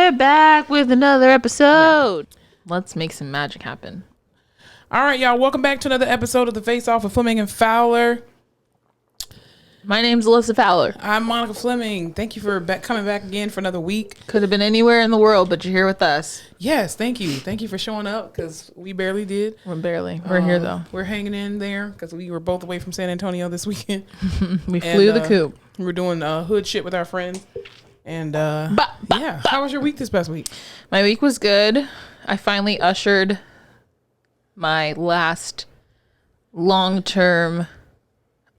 we're back with another episode. Yeah. Let's make some magic happen. All right, y'all. Welcome back to another episode of the Face Off with Fleming and Fowler. My name's Alyssa Fowler. I'm Monica Fleming. Thank you for coming back again for another week. Could have been anywhere in the world, but you're here with us. Yes, thank you. Thank you for showing up because we barely did. We're here, though. We're hanging in there because we were both away from San Antonio this weekend. We flew the coop. We were doing hood shit with our friends. And yeah, how was your week this past week? My week was good. I finally ushered my last long-term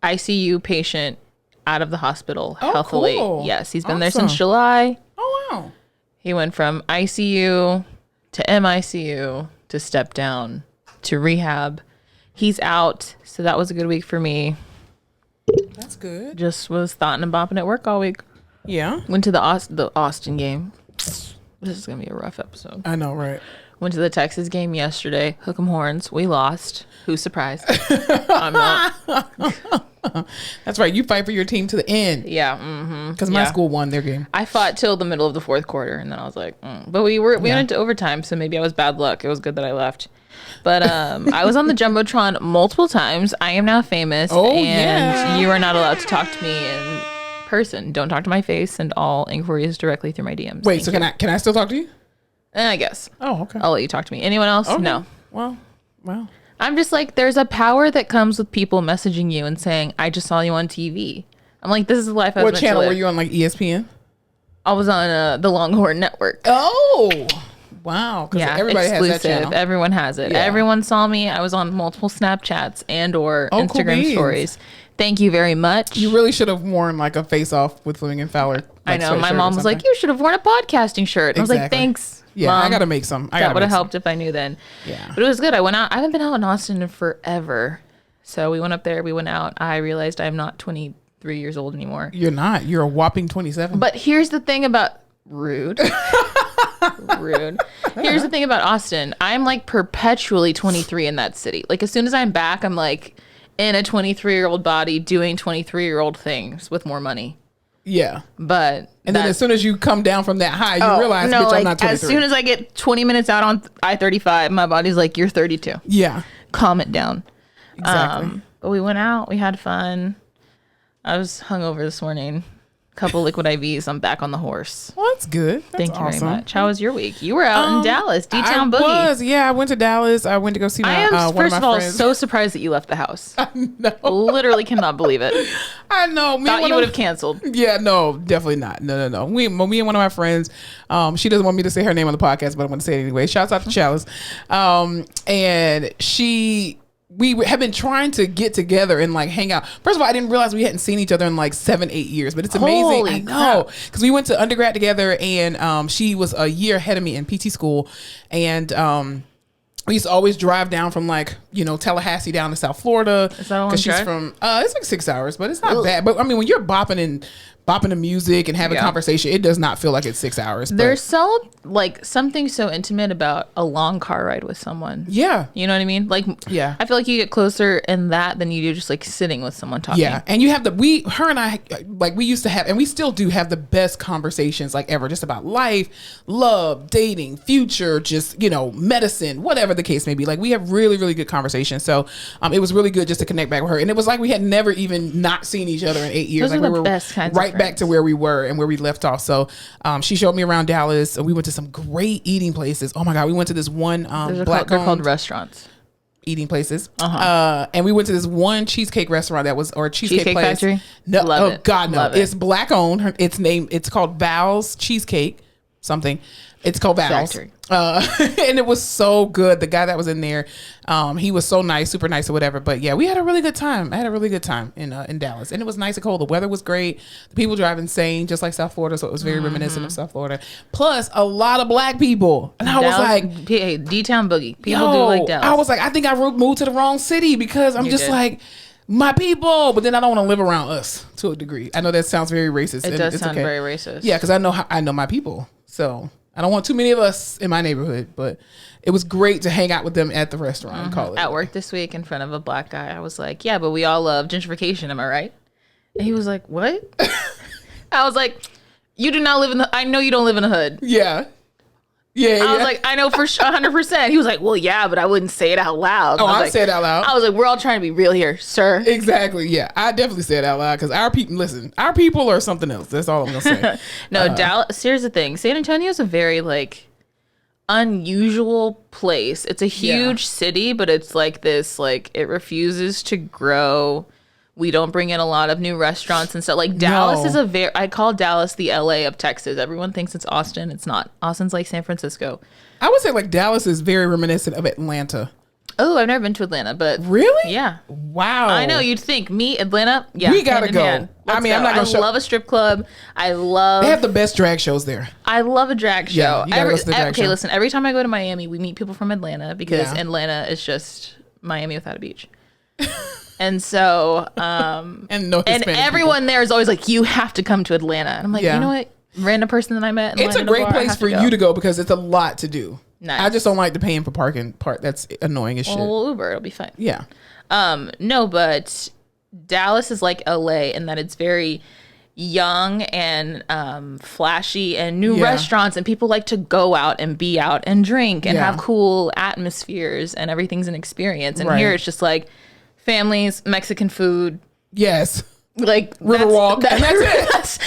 ICU patient out of the hospital healthily. Cool. Yes, he's been there since July. Oh, wow. He went from ICU to MICU to step down to rehab. He's out, so that was a good week for me. That's good. Just was thoughting and bopping at work all week. Yeah. Went to the Austin game. This is going to be a rough episode. I know, right? Went to the Texas game yesterday. Hook 'em horns. We lost. Who's surprised? I'm not. That's right. You fight for your team to the end. Yeah. Mm-hmm. Because my school won their game. I fought till the middle of the fourth quarter, and then I was like, But we went into overtime, so maybe I was bad luck. It was good that I left. But I was on the Jumbotron multiple times. I am now famous. And you are not allowed to talk to me in person. Don't talk to my face, and all inquiries directly through my DMs. Wait, so can I still talk to you? I guess. Oh, okay. I'll let you talk to me. Anyone else? Okay. No. Well. I'm just like, there's a power that comes with people messaging you and saying, I just saw you on TV. I'm like, this is the life I was meant to live. What channel were you on, like ESPN? I was on the Longhorn Network. Oh, wow. Yeah, everybody exclusive. has that channel. Everyone has it. Yeah. Everyone saw me. I was on multiple Snapchats and or Instagram stories. Thank you very much. You really should have worn like a Face Off with Fleming and Fowler. I know. My mom was like, you should have worn a podcasting shirt. I was like, thanks. Yeah, Mom. I got to make some. That would have helped if I knew then. Yeah. But it was good. I went out. I haven't been out in Austin in forever. So we went up there. We went out. I realized I'm not 23 years old anymore. You're not. You're a whopping 27. But here's the thing about... Rude. Rude. Here's the thing about Austin. I'm like perpetually 23 in that city. Like as soon as I'm back, I'm like in a 23-year-old body doing 23-year-old things with more money. Yeah. But... And then as soon as you come down from that high, you realize, bitch, I'm not 23. As soon as I get 20 minutes out on I-35, my body's like, you're 32. Yeah. Calm it down. Exactly. But we went out. We had fun. I was hungover this morning. Couple liquid IVs. I'm back on the horse. Well, that's good. Thank you very much. How was your week? You were out in Dallas, D-Town Boogie. I went to Dallas. I went to go see my one of my friends. First of all, so surprised that you left the house. I know. Literally cannot believe it. I know. Thought you would have canceled. Yeah, no, definitely not. No. Me and one of my friends, she doesn't want me to say her name on the podcast, but I'm going to say it anyway. Shouts out to Chalice. And we have been trying to get together and like hang out. First of all, I didn't realize we hadn't seen each other in like 7-8 years, but it's amazing. Holy I know, because we went to undergrad together, and she was a year ahead of me in PT school, and we used to always drive down from like, Tallahassee down to South Florida. Is that a long drive? She's from it's like 6 hours, but it's not bad. But I mean, when you're bopping to music and having conversation, it does not feel like it's 6 hours. There's something so intimate about a long car ride with someone. Yeah. You know what I mean? Like, yeah. I feel like you get closer in that than you do just like sitting with someone talking. Yeah. And you have her and I, like we used to have, and we still do have the best conversations like ever, just about life, love, dating, future, just, medicine, whatever the case may be. Like we have really, really good conversations. So it was really good just to connect back with her. And it was like we had never even not seen each other in 8 years. Those like are we the were best kinds right of back to where we were and where we left off. So she showed me around Dallas, and we went to some great eating places. Oh my God, we went to this one they're called restaurants. Eating places. And we went to this one cheesecake restaurant that was, or cheesecake place. Factory? No, Love it. God, no. Love it. It's black owned. It's called Val's Cheesecake something. It's called Val's. Factory. And it was so good. The guy that was in there, he was so nice, super nice or whatever. But yeah, we had a really good time. I had a really good time in Dallas, and it was nice and cold. The weather was great. The people drive insane, just like South Florida. So it was very reminiscent of South Florida. Plus a lot of black people. And I was like, hey, D-Town Boogie. People do like Dallas. I was like, I think I moved to the wrong city because I'm like, my people, but then I don't want to live around us to a degree. I know that sounds very racist. It does sound very racist. Yeah, because I know my people. So I don't want too many of us in my neighborhood, but it was great to hang out with them at the restaurant and call it. At work this week in front of a black guy, I was like, yeah, but we all love gentrification, am I right? And he was like, what? I was like, you do not live in the, I know you don't live in the hood. Yeah. Yeah, I was like, I know for 100%. He was like, well, yeah, but I wouldn't say it out loud. Oh, I say it out loud. I was like, we're all trying to be real here, sir. Exactly. Yeah, I definitely say it out loud because our people, listen, our people are something else. That's all I'm gonna say. No, Dallas. Here's the thing: San Antonio is a very like unusual place. It's a huge city, but it's like this, like it refuses to grow. We don't bring in a lot of new restaurants and stuff. Like Dallas is I call Dallas the LA of Texas. Everyone thinks it's Austin. It's not. Austin's like San Francisco. I would say like Dallas is very reminiscent of Atlanta. Oh, I've never been to Atlanta, but really? Yeah. Wow. I know, you'd think me, Atlanta, yeah. We gotta go. I mean, I'm not gonna I love a strip club. They have the best drag shows there. I love a drag show. Yeah, you gotta go to the drag show. Listen, every time I go to Miami, we meet people from Atlanta because Atlanta is just Miami without a beach. And so, and everyone there is always like, you have to come to Atlanta. And I'm like, you know what? Random person that I met. It's a great place for you to go because it's a lot to do. Nice. I just don't like the paying for parking part. That's annoying as shit. We'll Uber. It'll be fine. Yeah. No, but Dallas is like LA in that it's very young and flashy and new restaurants, and people like to go out and be out and drink and have cool atmospheres, and everything's an experience. And here it's just like families, Mexican food. Yes. Like Riverwalk, and that's it. That's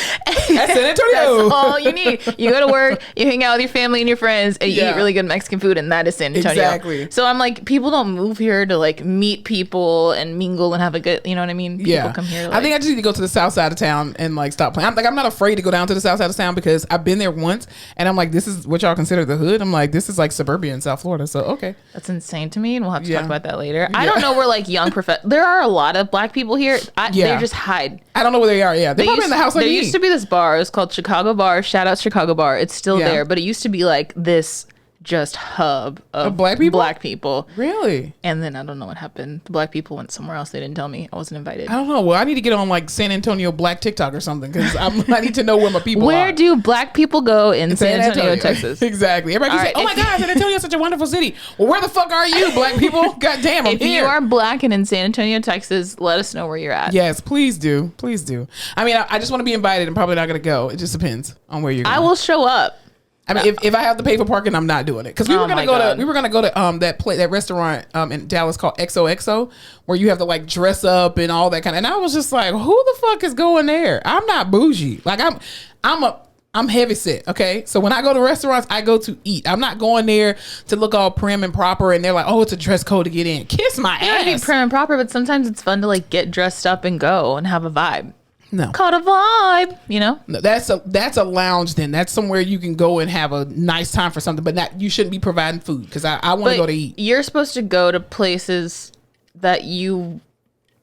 San Antonio. That's all you need. You go to work, you hang out with your family and your friends, and you eat really good Mexican food, and that is San Antonio. Exactly. So I'm like, people don't move here to like meet people and mingle and have a good, you know what I mean? People come here. To, I think I just need to go to the south side of town and like stop playing. I'm not afraid to go down to the south side of town because I've been there once, and I'm like, this is what y'all consider the hood. I'm like, this is like suburbia in South Florida. So okay, that's insane to me, and we'll have to talk about that later. I don't know where like young there are a lot of black people here. They just hide. I don't know where they are. Yeah, they're probably in the house. Like there used to be this bar. It was called Chicago Bar. Shout out Chicago Bar. It's still there, but it used to be like this just hub of black people. Black people. Really? And then I don't know what happened. The black people went somewhere else. They didn't tell me. I wasn't invited. I don't know. Well, I need to get on like San Antonio Black TikTok or something because I need to know where my people are. Where do black people go in San Antonio, Texas? Exactly. Everybody keeps saying, "Oh my God, San Antonio is such a wonderful city." Well, where the fuck are you, black people? God damn, I'm here. If you are black and in San Antonio, Texas, let us know where you're at. Yes, please do. Please do. I mean, I just want to be invited. I'm probably not going to go. It just depends on where you're going. I will show up. I mean, if I have to pay for parking, I'm not doing it because we were gonna go to that restaurant in Dallas called XOXO where you have to like dress up and all that kind of. And I was just like, who the fuck is going there? I'm not bougie. Like I'm heavy set. Okay, so when I go to restaurants, I go to eat. I'm not going there to look all prim and proper. And they're like, oh, it's a dress code to get in. Kiss my ass. You gotta be prim and proper, but sometimes it's fun to like get dressed up and go and have a vibe. No. Caught a vibe, you know? No, that's a lounge then. That's somewhere you can go and have a nice time for something, but you shouldn't be providing food because I want to go to eat. You're supposed to go to places that you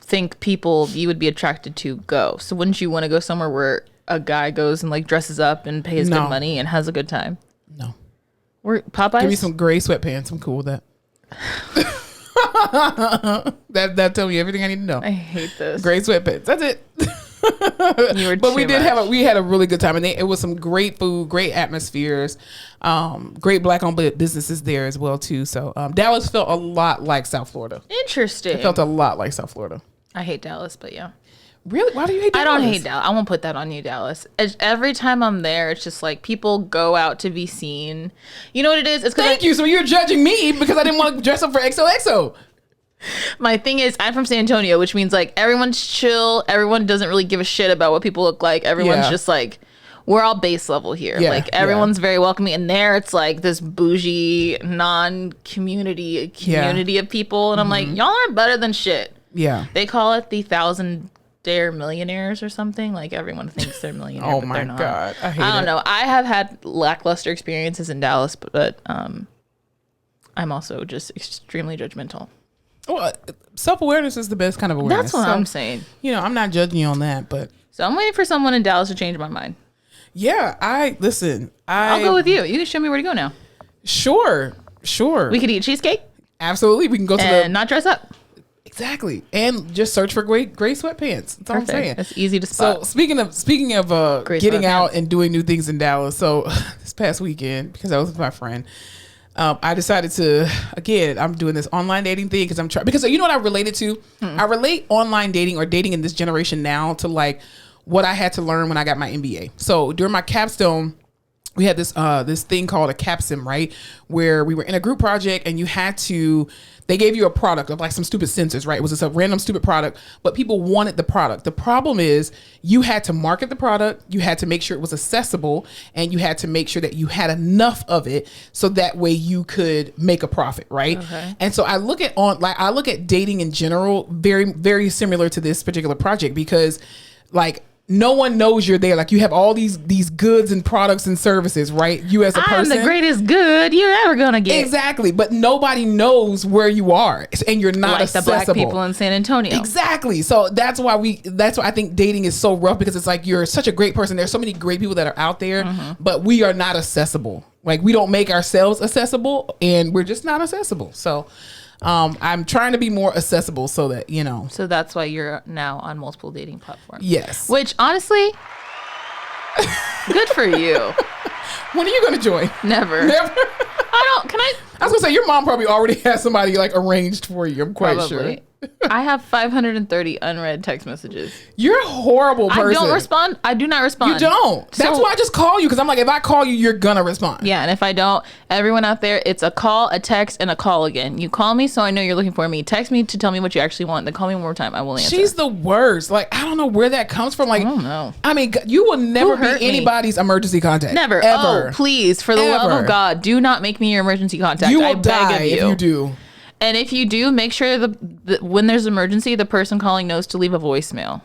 think people you would be attracted to go. So wouldn't you want to go somewhere where a guy goes and like dresses up and pays good money and has a good time? No. We're Popeyes? Give me some gray sweatpants. I'm cool with that. that tell me everything I need to know. I hate this. Gray sweatpants. That's it. But we had a really good time, and it was some great food, great atmospheres, great black owned businesses there as well too. So Dallas felt a lot like South Florida. Interesting. It felt a lot like South Florida. I hate Dallas, but yeah. Really? Why do you hate Dallas? I don't hate Dallas. I won't put that on you, Dallas. Every time I'm there, it's just like people go out to be seen. You know what it is? It's Thank you. So you're judging me because I didn't want to dress up for XOXO. My thing is, I'm from San Antonio, which means like everyone's chill. Everyone doesn't really give a shit about what people look like. Everyone's just like, we're all base level here. Like everyone's very welcoming. And there it's like this bougie, community of people. And I'm like, y'all aren't better than shit. Yeah. They call it the 1,000-dare millionaires or something. Like everyone thinks they're millionaires. Oh my God. I don't know. I have had lackluster experiences in Dallas, but I'm also just extremely judgmental. Well, self-awareness is the best kind of awareness. That's what I'm saying. You know, I'm not judging you on that, but so I'm waiting for someone in Dallas to change my mind. Yeah, I'll go with you. You can show me where to go now. Sure. We could eat cheesecake. Absolutely, we can go to and not dress up. Exactly, and just search for gray sweatpants. That's all I'm saying. That's easy to spot. So speaking of getting out and doing new things in Dallas, so this past weekend because I was with my friend. I decided to, again, I'm doing this online dating thing because I'm trying, because you know what I related to? I relate online dating or dating in this generation now to like what I had to learn when I got my MBA. So during my capstone, we had this thing called a CAPSIM, right? Where we were in a group project and they gave you a product of like some stupid sensors, right? It was just a random stupid product, but people wanted the product. The problem is you had to market the product, you had to make sure it was accessible, and you had to make sure that you had enough of it so that way you could make a profit, right? Okay. And so I look at dating in general very, very similar to this particular project because like no one knows you're there. Like you have all these goods and products and services, right? You as a person. I'm the greatest good you're ever gonna get. Exactly. But nobody knows where you are and you're not accessible. Like the black people in San Antonio. Exactly. So that's why I think dating is so rough because it's like you're such a great person. There's so many great people that are out there, but we are not accessible. Like we don't make ourselves accessible and we're just not accessible. So I'm trying to be more accessible so that, you know. So that's why you're now on multiple dating platforms. Yes. Which honestly, good for you. When are you going to join? Never. I was going to say, your mom probably already has somebody like arranged for you. I'm quite sure. I have 530 unread text messages. You're a horrible person. I don't respond. I do not respond. You don't. That's why I just call you because I'm like, if I call you, you're gonna respond. Yeah, and if I don't, everyone out there, it's a call, a text, and a call again. You call me, so I know you're looking for me. Text me to tell me what you actually want. Then call me one more time. I will answer. She's the worst. Like I don't know where that comes from. Like I don't know. I mean, you will never be anybody's emergency contact. Never. Ever. Oh, please, for the love of God, do not make me your emergency contact. You will die if you do. And if you do, make sure when there's an emergency, the person calling knows to leave a voicemail.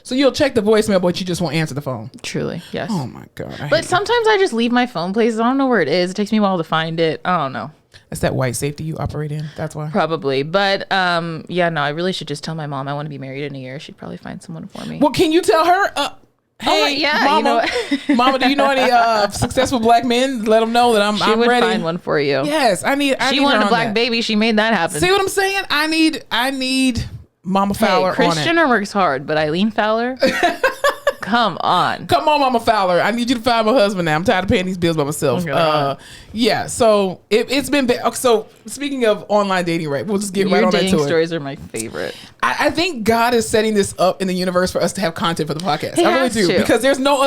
So you'll check the voicemail, but you just won't answer the phone. Truly, yes. Oh my God. But sometimes I just leave my phone places. I don't know where it is. It takes me a while to find it. I don't know. That's that white safety you operate in. That's why. Probably. But yeah, no, I really should just tell my mom I want to be married in a year. She'd probably find someone for me. Well, can you tell her? Hey, yeah, mama, mama, do you know any successful black men? Let them know that I'm ready. She would find one for you. Yes, She wanted a black baby. She made that happen. See what I'm saying? I need Mama Fowler. Christian works hard, but Eileen Fowler. Come on, Mama Fowler. I need you to find my husband now. I'm tired of paying these bills by myself. Yeah. So it's been. So speaking of online dating, right? We'll just get right on into it. Your dating stories are my favorite. I think God is setting this up in the universe for us to have content for the podcast. I really do because there's no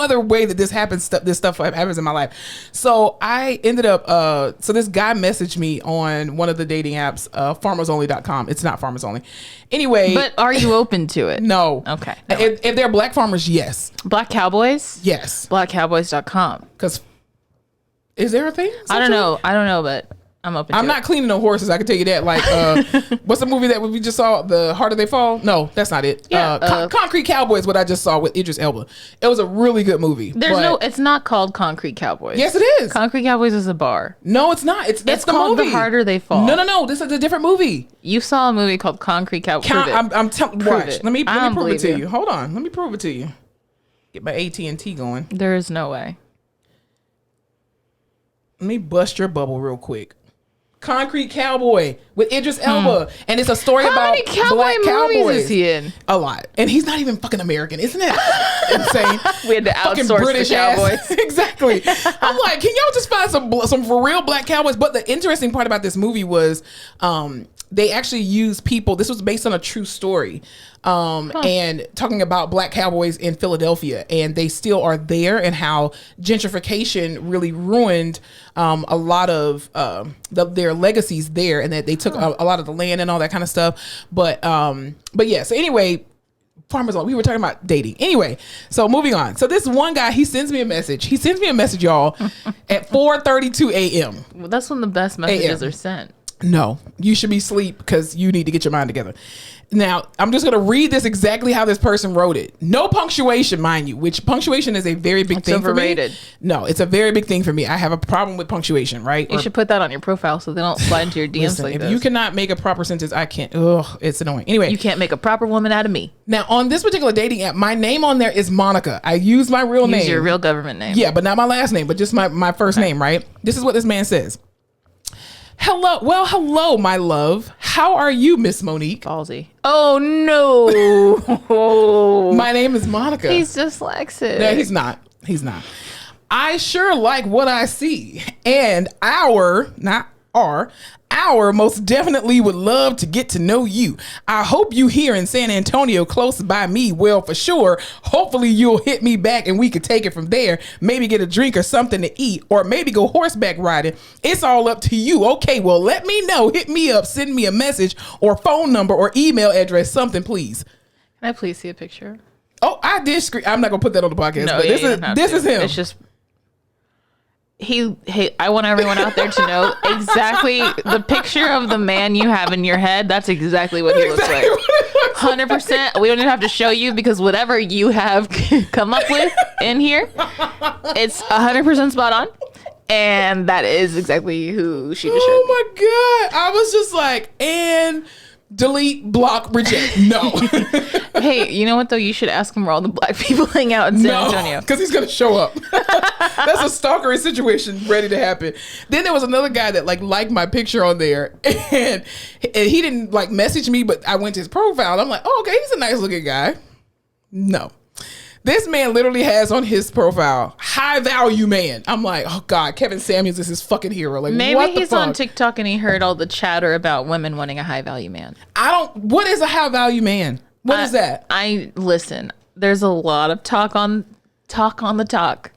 other way that this happens. This stuff happens in my life. So I ended up. So this guy messaged me on one of the dating apps, farmersonly.com. It's not Farmers Only. Anyway, but are you open to it? No. Okay. If they're black farmers, yes. Black cowboys? Yes. Blackcowboys.com. Because is there a thing? I don't know, but I'm open to it. I'm not cleaning no horses, I can tell you that. Like, what's the movie that we just saw? The Harder They Fall? No, that's not it. Yeah, Concrete Cowboys, what I just saw with Idris Elba. It was a really good movie. It's not called Concrete Cowboys. Yes, it is. Concrete Cowboys is a bar. No, it's not. It's called movie. The Harder They Fall. No. This is a different movie. You saw a movie called Concrete Cowboys. Watch. Let me prove it to you. Hold on. Let me prove it to you. Get my AT&T going. There is no way. Let me bust your bubble real quick. Concrete Cowboy with Idris Elba, and it's a story about black cowboys. Is he in? A lot, and he's not even fucking American, isn't it? Insane. We had to outsource British the cowboys. Exactly. I'm like, can y'all just find some for real black cowboys? But the interesting part about this movie was, they actually used people. This was based on a true story, and talking about black cowboys in Philadelphia, and they still are there, and how gentrification really ruined a lot of their legacies there, and that they took a lot of the land and all that kind of stuff. But yeah. So anyway. Farmers Only. We were talking about dating. Anyway, so moving on. So this one guy, he sends me a message. Y'all, at 4:32 a.m. Well, that's when the best messages are sent. No, you should be asleep because you need to get your mind together. Now, I'm just going to read this exactly how this person wrote it. No punctuation, mind you, which punctuation is a very big thing overrated. For me. No, it's a very big thing for me. I have a problem with punctuation, right? You should put that on your profile so they don't slide into your DMs. Listen, like if this. You cannot make a proper sentence, I can't. Ugh, it's annoying. Anyway. You can't make a proper woman out of me. Now, on this particular dating app, my name on there is Monica. I use my real name. Use your real government name. Yeah, but not my last name, but just my first name, right? This is what this man says. Hello, my love. How are you, Miss Monique? Ballsy. Oh, no. My name is Monica. He's dyslexic. No, he's not. I sure like what I see. And our hour, most definitely would love to get to know you. I hope you here in San Antonio, close by me. Well, for sure. Hopefully you'll hit me back and we could take it from there. Maybe get a drink or something to eat, or maybe go horseback riding. It's all up to you. Okay, well, let me know. Hit me up. Send me a message or phone number or email address, something, please. Can I please see a picture? Oh, I did screen. I'm not gonna put that on the podcast. No, but this is him. It's just I want everyone out there to know exactly the picture of the man you have in your head. That's exactly what he looks like. 100%. We don't even have to show you, because whatever you have come up with in here, it's 100% spot on. And that is exactly who she just showed. Oh my God. I was just like, and delete, block, reject. No. Hey, you know what though? You should ask him where all the black people hang out in San Antonio. Because he's going to show up. That's a stalkery situation ready to happen. Then there was another guy that liked my picture on there, and he didn't message me, but I went to his profile and I'm like, oh, okay, he's a nice looking guy. No. This man literally has on his profile, high value man. I'm like, oh God, Kevin Samuels is his fucking hero. Like, maybe what the he's fuck? on TikTok and he heard all the chatter about women wanting a high value man. What is a high value man? What is that? Listen, there's a lot of talk on the talk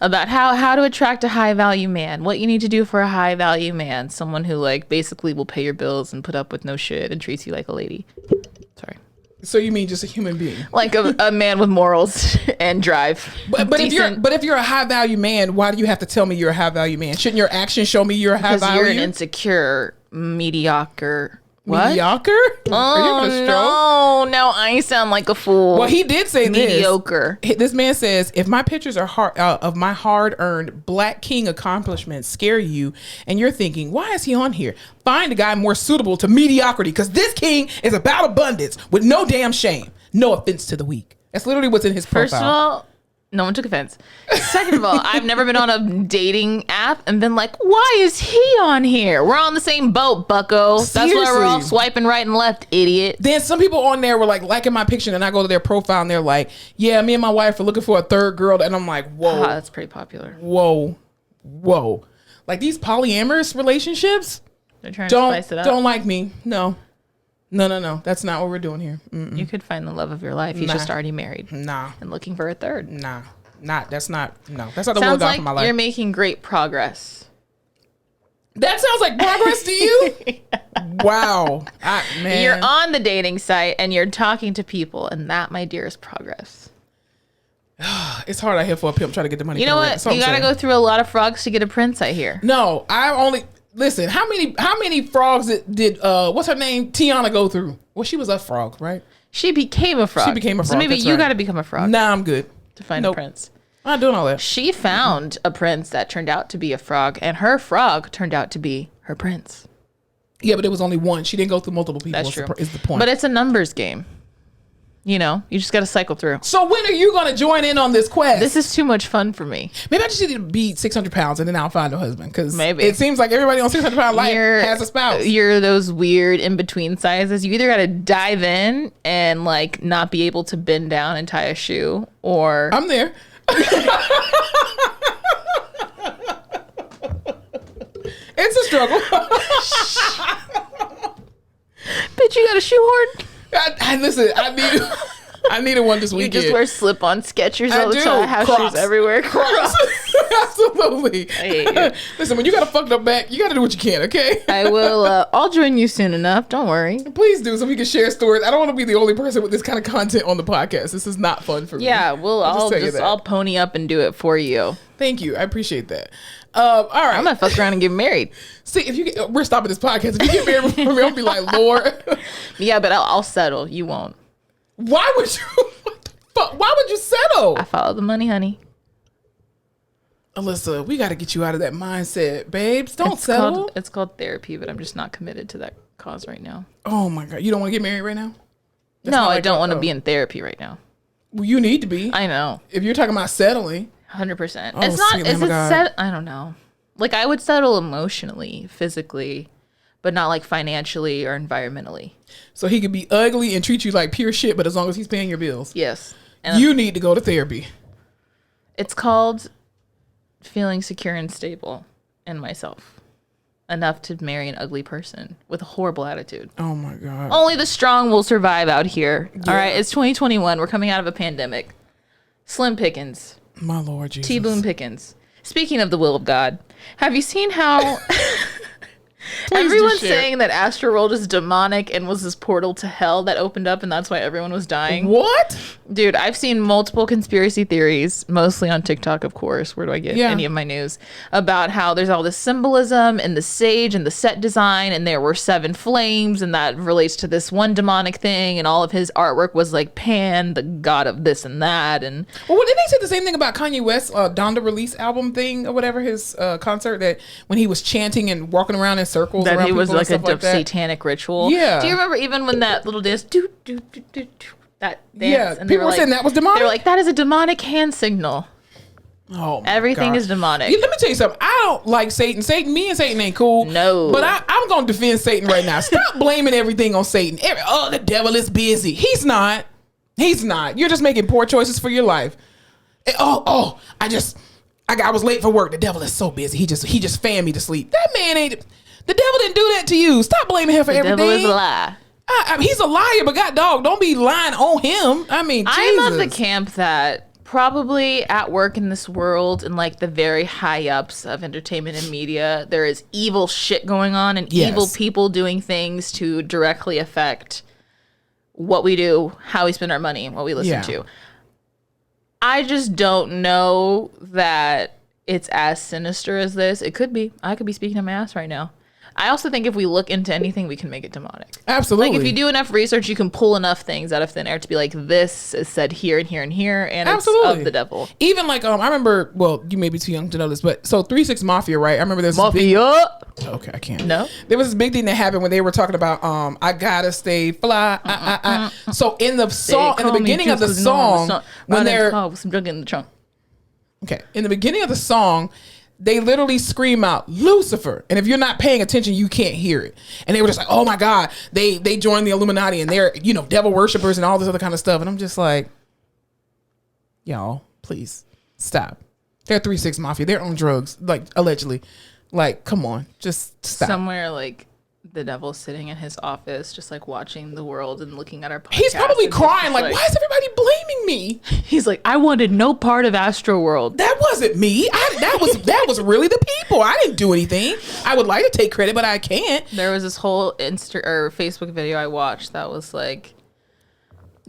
about how to attract a high value man, what you need to do for a high value man, someone who basically will pay your bills and put up with no shit and treats you like a lady. Sorry. So you mean just a human being? Like a man with morals and drive. But if you're a high value man, why do you have to tell me you're a high value man? Shouldn't your actions show me you're a high value? Because you're an insecure, mediocre. What? Mediocre? Oh, no. Now I sound like a fool. Well, he did say mediocre. This man says, if my pictures are of my hard-earned Black King accomplishments scare you, and you're thinking, why is he on here? Find a guy more suitable to mediocrity, because this king is about abundance with no damn shame. No offense to the weak. That's literally what's in his profile. First of all, no one took offense. Second of all, I've never been on a dating app and been like, why is he on here? We're on the same boat, bucko. Seriously. That's why we're all swiping right and left, idiot. Then some people on there were liking my picture, and I go to their profile and they're like, yeah, me and my wife are looking for a third girl. And I'm like, whoa. That's pretty popular. Whoa. Like these polyamorous relationships, they're trying to spice it up. Don't like me. No. That's not what we're doing here. Mm-mm. You could find the love of your life. He's just already married. Nah. And looking for a third. That's not the will of God for my life. You're making great progress. That sounds like progress to you? Wow. Man. You're on the dating site and you're talking to people, and that, my dear, is progress. It's hard out here for a pimp trying to get the money. You know what? You got to go through a lot of frogs to get a prince, I hear. No, listen, how many frogs did what's her name? Tiana go through? Well, she was a frog, right? She became a frog. So maybe you got to become a frog. Nah, I'm good. To find a prince. I'm not doing all that. She found a prince that turned out to be a frog, and her frog turned out to be her prince. Yeah, but there was only one. She didn't go through multiple people. That's true. Is the point. But it's a numbers game. You just got to cycle through. So when are you going to join in on this quest? This is too much fun for me. Maybe I just need to beat 600 pounds and then I'll find a husband. Because maybe it seems like everybody on 600 pound life has a spouse. You're those weird in-between sizes. You either got to dive in and not be able to bend down and tie a shoe, or... I'm there. It's a struggle. Bitch, you got a shoehorn? Listen, I needed one this weekend. You just wear slip-on Skechers all the time. I have Crocs. shoes everywhere. Crocs. Absolutely. I hate you. Listen, when you got a fucked up back, you got to do what you can, okay? I will. I'll join you soon enough. Don't worry. Please do, so we can share stories. I don't want to be the only person with this kind of content on the podcast. This is not fun for me. Yeah, I'll pony up and do it for you. Thank you. I appreciate that. All right. I'm gonna fuck around and get married. See, we're stopping this podcast. If you get married before me, I'll be like, Lord. Yeah, but I'll settle. You won't. Why would you? What the fuck? Why would you settle? I follow the money, honey. Alyssa, we got to get you out of that mindset, babes. Don't settle. It's called therapy, but I'm just not committed to that cause right now. Oh my God, you don't want to get married right now? No, I don't want to be in therapy right now. Well, you need to be. I know. If you're talking about settling. 100%. Oh, it's not. Is it God. I don't know. I would settle emotionally, physically, but not financially or environmentally. So he could be ugly and treat you like pure shit, but as long as he's paying your bills. Yes. And you need to go to therapy. It's called feeling secure and stable in myself. enough to marry an ugly person with a horrible attitude. Oh my God. Only the strong will survive out here. Yeah. All right, it's 2021. We're coming out of a pandemic. Slim pickings. My Lord Jesus. T-Boone Pickens. Speaking of the will of God, have you seen how everyone's saying that Astroworld is demonic and was this portal to hell that opened up and that's why everyone was dying? What? Dude, I've seen multiple conspiracy theories, mostly on TikTok, of course. Where do I get any of my news? About how there's all this symbolism in the stage and the set design, and there were 7 flames, and that relates to this one demonic thing, and all of his artwork was like Pan, the god of this and that. And well, didn't they say the same thing about Kanye West's Donda release album thing or whatever, his concert, that when he was chanting and walking around in circles that around he was like a like satanic ritual? Yeah. Do you remember even when that little dance, that dance, yeah, and people were saying that was demonic. They were like, that is a demonic hand signal. Oh, my everything God. is demonic. Let me tell you something. I don't like Satan. Me and Satan ain't cool. No. But I'm going to defend Satan right now. Stop blaming everything on Satan. The devil is busy. He's not. He's not. You're just making poor choices for your life. I was late for work. The devil is so busy. He just fanned me to sleep. That man ain't. The devil didn't do that to you. Stop blaming him for everything. The devil is a lie. He's a liar, but God dog, don't be lying on him. I mean, Jesus. I'm of the camp that probably at work in this world and like the very high ups of entertainment and media, there is evil shit going on and evil people doing things to directly affect what we do, how we spend our money, and what we listen to. I just don't know that it's as sinister as this. It could be. I could be speaking on my ass right now. I also think if we look into anything, we can make it demonic. Absolutely. Like if you do enough research, you can pull enough things out of thin air to be like, this is said here and here and here, and it's of the devil. Even like, I remember, well, you may be too young to know this, but so 3 6 Mafia, right? I remember there's okay, I can't. No. There was this big thing that happened when they were talking about, I gotta stay fly. So in the song, in the beginning of the song, when they're with some drug in the trunk. Okay, in the beginning of the song, they literally scream out Lucifer, and if you're not paying attention, you can't hear it. And they were just like, "Oh my God!" They joined the Illuminati, and they're devil worshippers and all this other kind of stuff. And I'm just like, y'all, please stop. They're 3 6 Mafia. They're on drugs, like allegedly. Like, come on, just stop. Somewhere like the devil's sitting in his office, just like watching the world and looking at our podcast. He's probably crying, like, why is everybody blaming me? He's like, I wanted no part of Astroworld. That wasn't me. That was really the people. I didn't do anything. I would like to take credit, but I can't. There was this whole Facebook video I watched that was like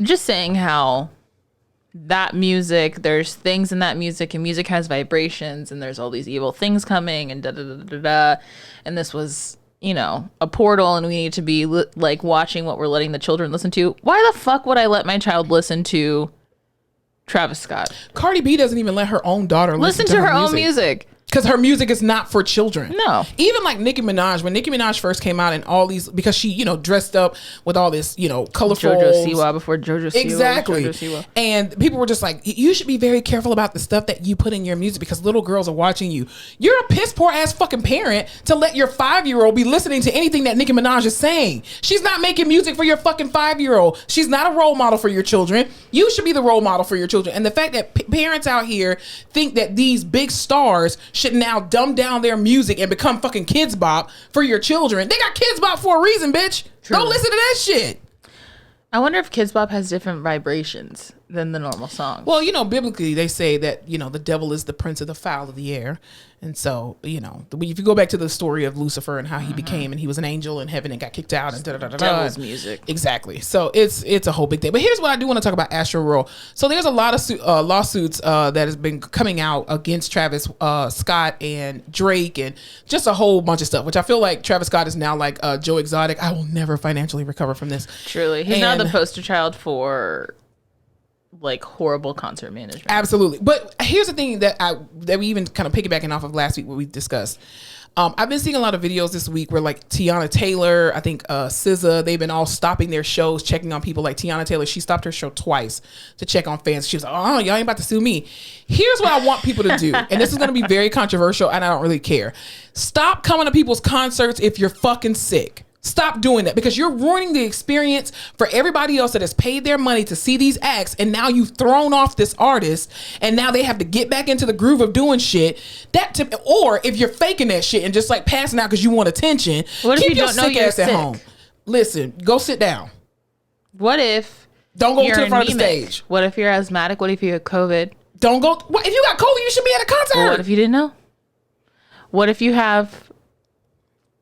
just saying how that music, there's things in that music, and music has vibrations, and there's all these evil things coming, and da da da da da. And this was, a portal, and we need to be like watching what we're letting the children listen to. Why the fuck would I let my child listen to Travis Scott? Cardi B doesn't even let her own daughter listen to her own music. Because her music is not for children. No. Even like Nicki Minaj, when Nicki Minaj first came out and all these, because she, dressed up with all this, colorful. JoJo Siwa before JoJo Siwa. Exactly. JoJo Siwa. And people were just like, you should be very careful about the stuff that you put in your music because little girls are watching you. You're a piss poor ass fucking parent to let your 5-year-old be listening to anything that Nicki Minaj is saying. She's not making music for your fucking 5-year-old. She's not a role model for your children. You should be the role model for your children. And the fact that parents out here think that these big stars should now dumb down their music and become fucking Kids Bop for your children. They got Kids Bop for a reason, bitch. True. Don't listen to that shit. I wonder if Kids Bop has different vibrations than the normal song. Well, biblically they say that, the devil is the prince of the fowl of the air. And so, if you go back to the story of Lucifer and how he became, and he was an angel in heaven and got kicked out and devil's music. Exactly. So it's a whole big thing. But here's what I do want to talk about Astroworld. So there's a lot of lawsuits that has been coming out against Travis Scott and Drake and just a whole bunch of stuff, which I feel like Travis Scott is now like Joe Exotic. I will never financially recover from this. Truly. He's now the poster child for like horrible concert management. Absolutely. But here's the thing that we even kind of piggybacking off of last week what we discussed. I've been seeing a lot of videos this week where like Tiana Taylor, I think SZA, they've been all stopping their shows, checking on people. Like Tiana Taylor, she stopped her show twice to check on fans. She was like, oh, y'all ain't about to sue me. Here's what I want people to do. And this is going to be very controversial and I don't really care. Stop coming to people's concerts if you're fucking sick. Stop doing that, because you're ruining the experience for everybody else that has paid their money to see these acts, and now you've thrown off this artist, and now they have to get back into the groove of doing shit. Or if you're faking that shit and just like passing out because you want attention, what if keep you your don't know sick you're ass at sick? home. Listen, go sit down. What if Don't go you're to the front of the anemic? stage. What if you're asthmatic? What if you have COVID? Don't go. What if you got COVID? You should be at a concert. Well, what if you didn't know? What if you have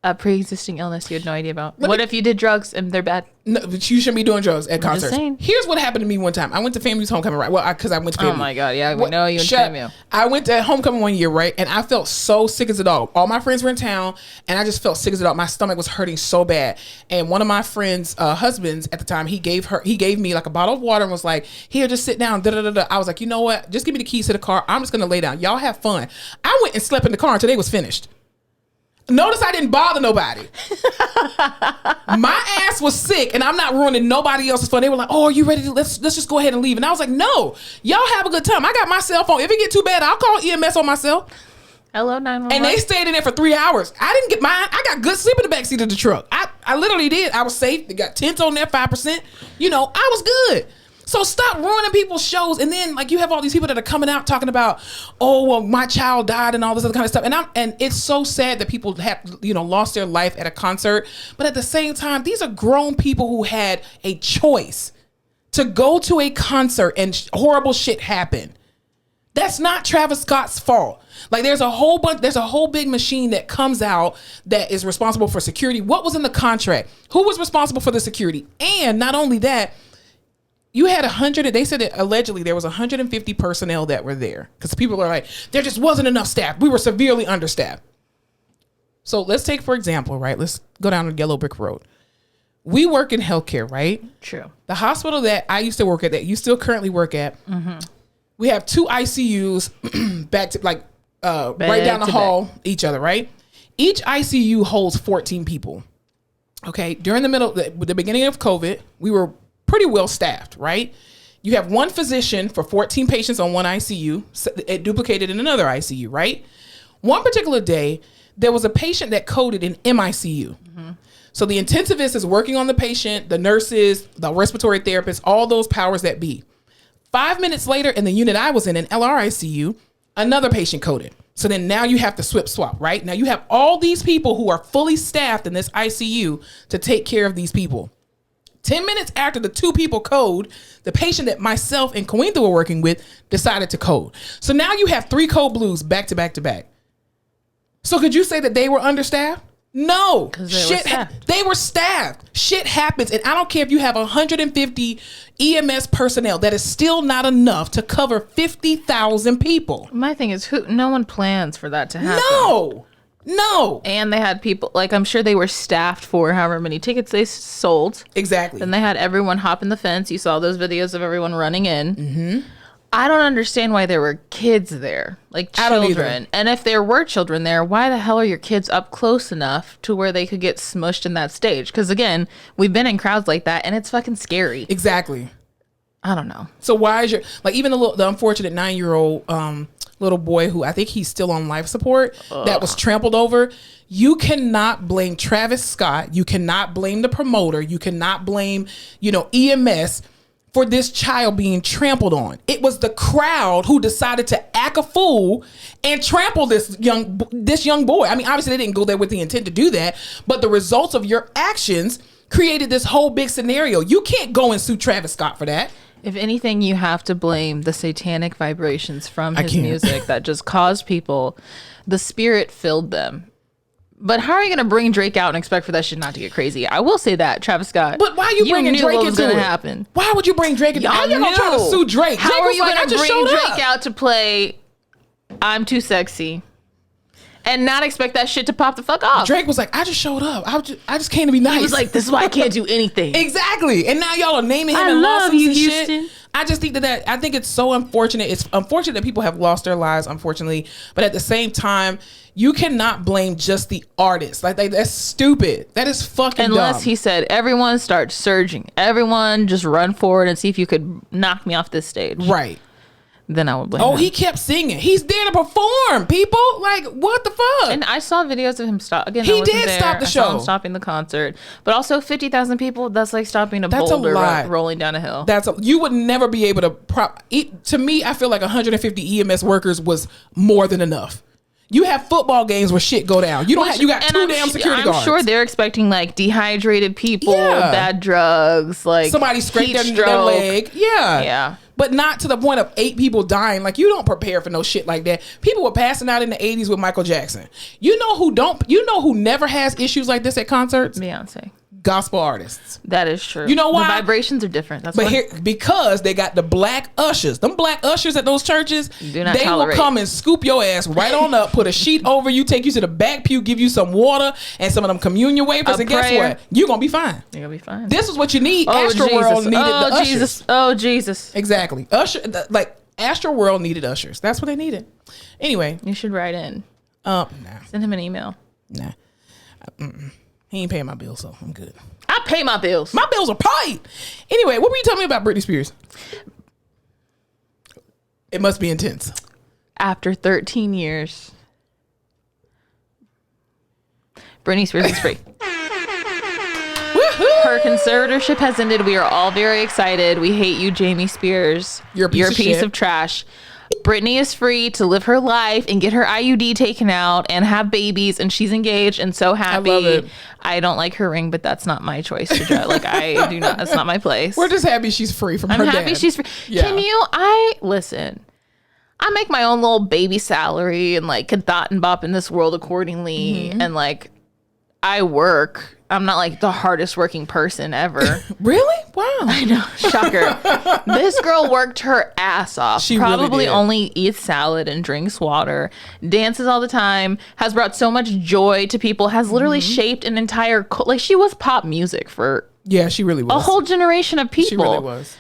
a pre-existing illness you had no idea about? What if you did drugs and they're bad? No, but you shouldn't be doing drugs at concerts. saying. Here's what happened to me one time. I went to FAMU's homecoming, right? Well, because I went to FAMU. Oh my God, yeah, we know you and FAMU. I went to homecoming one year, right? And I felt so sick as a dog. All my friends were in town, and I just felt sick as a dog. My stomach was hurting so bad. And one of my friends' husbands at the time, he gave me like a bottle of water and was like, "Here, just sit down." Da, da, da, da. I was like, you know what? Just give me the keys to the car. I'm just gonna lay down. Y'all have fun. I went and slept in the car until they was finished. Notice I didn't bother nobody. My ass was sick, and I'm not ruining nobody else's fun. They were like, "Oh, are you ready? Let's just go ahead and leave." And I was like, "No, y'all have a good time. I got my cell phone. If it get too bad, I'll call EMS on myself." Hello, 911. And they stayed in there for 3 hours. I didn't get mine. I got good sleep in the backseat of the truck. I literally did. I was safe. They got tents on there, 5%. You know, I was good. So stop ruining people's shows. And then like you have all these people that are coming out talking about, "Oh, well, my child died," and all this other kind of stuff. And it's so sad that people have, lost their life at a concert. But at the same time, these are grown people who had a choice to go to a concert and horrible shit happened. That's not Travis Scott's fault. Like there's a whole big machine that comes out that is responsible for security. What was in the contract? Who was responsible for the security? And not only that, you had 100, they said that allegedly there was 150 personnel that were there, because people are like, there just wasn't enough staff. We were severely understaffed. So let's take, for example, right? Let's go down to Yellow Brick Road. We work in healthcare, right? True. The hospital that I used to work at, that you still currently work at, we have 2 ICUs back to right down the hall, each other, right? Each ICU holds 14 people. Okay. During the beginning of COVID, we were pretty well staffed, right? You have one physician for 14 patients on one ICU, it duplicated in another ICU, right? One particular day, there was a patient that coded in MICU. So the intensivist is working on the patient, the nurses, the respiratory therapists, all those powers that be. 5 minutes later, in the unit I was in LRICU, another patient coded. So then now you have to swap, right? Now you have all these people who are fully staffed in this ICU to take care of these people. 10 minutes after the 2 people code, the patient that myself and Coentha were working with decided to code. So now you have 3 code blues back to back to back. So could you say that they were understaffed? No. They were staffed. Shit happens. And I don't care if you have 150 EMS personnel, that is still not enough to cover 50,000 people. My thing is, no one plans for that to happen. No. And they had people, like, I'm sure they were staffed for however many tickets they sold. Exactly. Then they had everyone hop in the fence. You saw those videos of everyone running in. I don't understand why there were kids there, like children. And if there were children there, why the hell are your kids up close enough to where they could get smushed in that stage? Because again, we've been in crowds like that, and it's fucking scary. Exactly. I don't know. So why is even the unfortunate 9-year-old little boy who I think he's still on life support that was trampled over? You cannot blame Travis Scott. You cannot blame the promoter. You cannot blame, EMS for this child being trampled on. It was the crowd who decided to act a fool and trample this young boy. I mean, obviously they didn't go there with the intent to do that, but the results of your actions created this whole big scenario. You can't go and sue Travis Scott for that. If anything, you have to blame the satanic vibrations from his music that just caused people, the spirit filled them. But how are you going to bring Drake out and expect for that shit not to get crazy? I will say that, Travis Scott. But why are you bringing Drake into it? Happen. Why would you bring Drake into it? How you going to try to sue Drake? How are you going to bring Drake out to play I'm Too Sexy and not expect that shit to pop the fuck off? Drake was like, I just showed up. I just came to be nice. He was like, this is why I can't do anything. Exactly. And now y'all are naming him in lawsuits and shit. I just think I think it's so unfortunate. It's unfortunate that people have lost their lives, unfortunately. But at the same time, you cannot blame just the artist. Like that's stupid. That is fucking Unless dumb. He said, everyone start surging. Everyone just run forward and see if you could knock me off this stage. Right. then I would blame him. He kept singing. He's there to perform, people. Like, what the fuck? And I saw videos of him stop. Again, he did stop the show. I saw him stopping the concert. But also 50,000 people, that's like stopping a boulder rolling down a hill. You would never be able to... To me, I feel like 150 EMS workers was more than enough. You have football games where shit go down. You got two damn security guards. I'm sure they're expecting like dehydrated people, bad drugs, like somebody scraped their leg. Yeah. But not to the point of 8 people dying. Like, you don't prepare for no shit like that. People were passing out in the 80s with Michael Jackson. You know who never has issues like this at concerts? Beyonce. Gospel artists. That is true. You know why? The vibrations are different. That's why. Because they got the black ushers. Them black ushers at those churches, they will come and scoop your ass right on up, put a sheet over you, take you to the back pew, give you some water and some of them communion wafers, and guess what? You're going to be fine. You're going to be fine. This is what you need. Astroworld needed the ushers. Oh, Jesus. Exactly. Astroworld needed ushers. That's what they needed. Anyway. You should write in. Nah. Send him an email. Nah. He ain't paying my bills, so I'm good. I pay my bills. My bills are paid. Anyway, what were you telling me about Britney Spears? It must be intense. After 13 years, Britney Spears is free. Her conservatorship has ended. We are all very excited. We hate you, Jamie Spears. You're a piece of trash. Britney is free to live her life and get her IUD taken out and have babies, and she's engaged and so happy. I love it. I don't like her ring, but that's not my choice to judge. Like, I do not. That's not my place. We're just happy she's free from her dad. I'm happy she's free. Yeah. Listen. I make my own little baby salary and like can thought and bop in this world accordingly, and like I work. I'm not like the hardest working person ever. Really? Wow. I know. Shocker. This girl worked her ass off. She probably really did. only eats salad and drinks water, dances all the time, has brought so much joy to people, has literally shaped an entire, like she was pop music for she really was. a whole generation of people. She really was.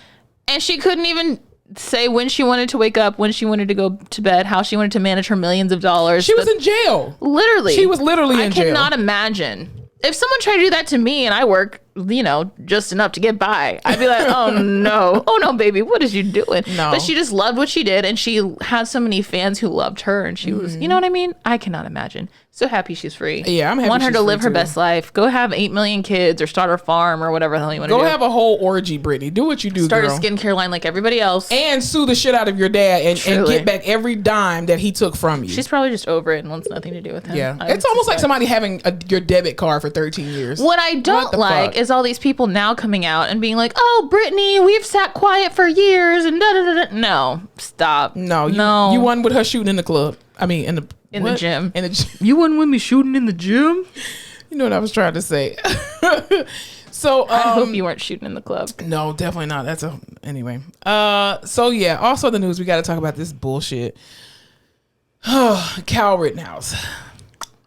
And she couldn't even say when she wanted to wake up, when she wanted to go to bed, how she wanted to manage her millions of dollars. She was in jail. Literally. She was literally in jail. I cannot imagine. If someone tried to do that to me and I work, just enough to get by, I'd be like, oh no, baby, what is you doing? No. But she just loved what she did, and she had so many fans who loved her, and she was, you know what I mean? I cannot imagine. So happy she's free. Yeah, I'm happy. Want her she's to live free her too. best life. Go have 8 million kids or start a farm or whatever the hell you want to do. Go have a whole orgy, Britney. Do what you do, Start girl. a skincare line like everybody else. And sue the shit out of your dad and Truly. get back every dime that he took from you. She's probably just over it and wants nothing to do with him. Yeah. It's almost like somebody having your debit card for 13 years. What I don't like is all these people now coming out and being like, oh, Britney, we've sat quiet for years and da-da-da-da. No, stop. No. You won with her shooting in the club. I mean, in the gym. In the gym. You wouldn't with me shooting in the gym? You know what I was trying to say. So I hope you weren't shooting in the club. No, definitely not. Anyway. So yeah, also the news, we got to talk about this bullshit. Kyle Rittenhouse.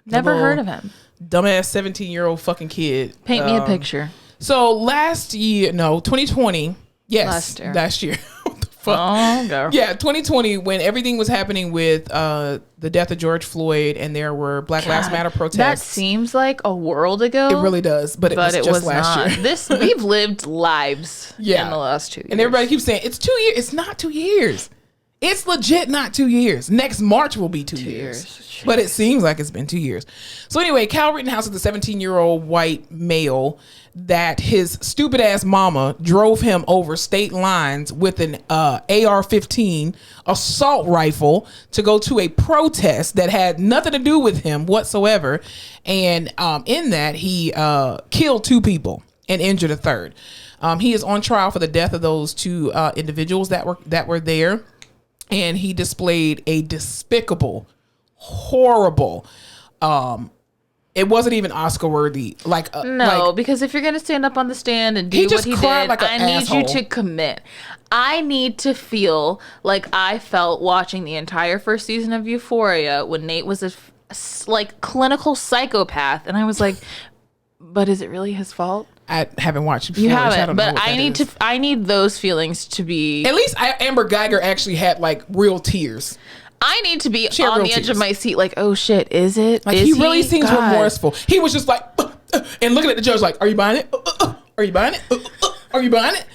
Never heard of him. Dumbass 17-year-old fucking kid. Paint me a picture. So last year, 2020. Yes, last year. What the fuck? Oh, girl. Yeah, 2020, when everything was happening with the death of George Floyd and there were Black Lives Matter protests. That seems like a world ago. It really does, but it was just last year. We've lived lives in the last 2 years. And everybody keeps saying, it's 2 years. It's not 2 years. It's legit not 2 years. Next March will be 2 years. But it seems like it's been 2 years. So anyway, Kyle Rittenhouse is a 17-year-old white male that his stupid ass mama drove him over state lines with an AR-15 assault rifle to go to a protest that had nothing to do with him whatsoever. And in that, he killed 2 people and injured a third. He is on trial for the death of those 2 individuals that were there. And he displayed a despicable, horrible, it wasn't even Oscar worthy. Because if you're gonna stand up on the stand and do what he did, I need you to commit. I need to feel like I felt watching the entire first season of Euphoria when Nate was a clinical psychopath, and I was like, but is it really his fault? I haven't watched Euphoria. You haven't, but I need those feelings to be. At least Amber Geiger actually had real tears. I need to be on the edge of my seat, like, oh shit, is it? He really seems remorseful. He was just and looking at the judge like, are you buying it? Are you buying it? Are you buying it?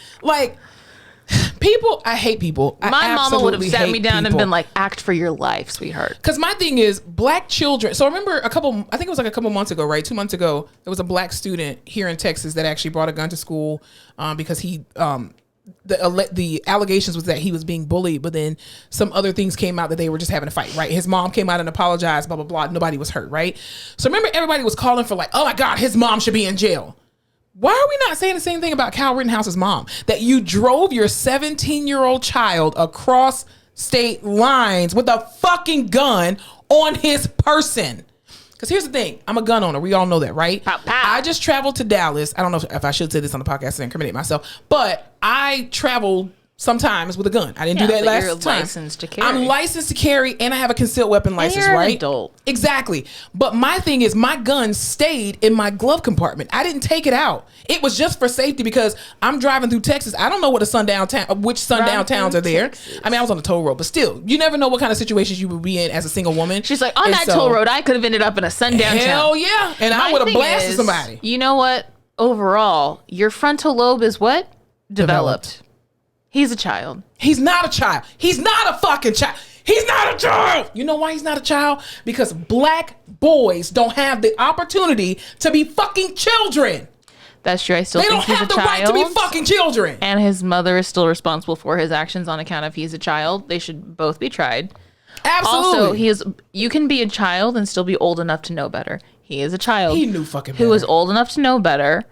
People, I hate people. My mama would have sat me down and been like, act for your life, sweetheart. Because my thing is black children. So I remember I think it was like a couple months ago, right? 2 months ago, there was a black student here in Texas that actually brought a gun to school because he, the allegations was that he was being bullied, but then some other things came out that they were just having a fight, right? His mom came out and apologized, blah, blah, blah. Nobody was hurt, right? So remember everybody was calling for like, oh my God, his mom should be in jail. Why are we not saying the same thing about Kyle Rittenhouse's mom? That you drove your 17-year-old child across state lines with a fucking gun on his person. Because here's the thing. I'm a gun owner. We all know that, right? Pow, pow. I just traveled to Dallas. I don't know if I should say this on the podcast to incriminate myself, but I traveled sometimes with a gun. I didn't do that last you're time. licensed to carry. I'm licensed to carry and I have a concealed weapon license, you're right? an adult. Exactly. But my thing is my gun stayed in my glove compartment. I didn't take it out. It was just for safety because I'm driving through Texas. I don't know what which sundown towns are there. Texas. I mean, I was on the toll road, but still, you never know what kind of situations you would be in as a single woman. She's like, on that toll road, I could have ended up in a sundown town. Hell yeah. And I would have blasted somebody. You know what? Overall, your frontal lobe is what? Developed. He's a child. He's not a child. He's not a fucking child. He's not a child. You know why he's not a child? Because black boys don't have the opportunity to be fucking children. That's true. I still think he's a child. They don't have the right to be fucking children. And his mother is still responsible for his actions on account of he's a child. They should both be tried. Absolutely. Also, you can be a child and still be old enough to know better. He is a child. He knew fucking better. Who was old enough to know better.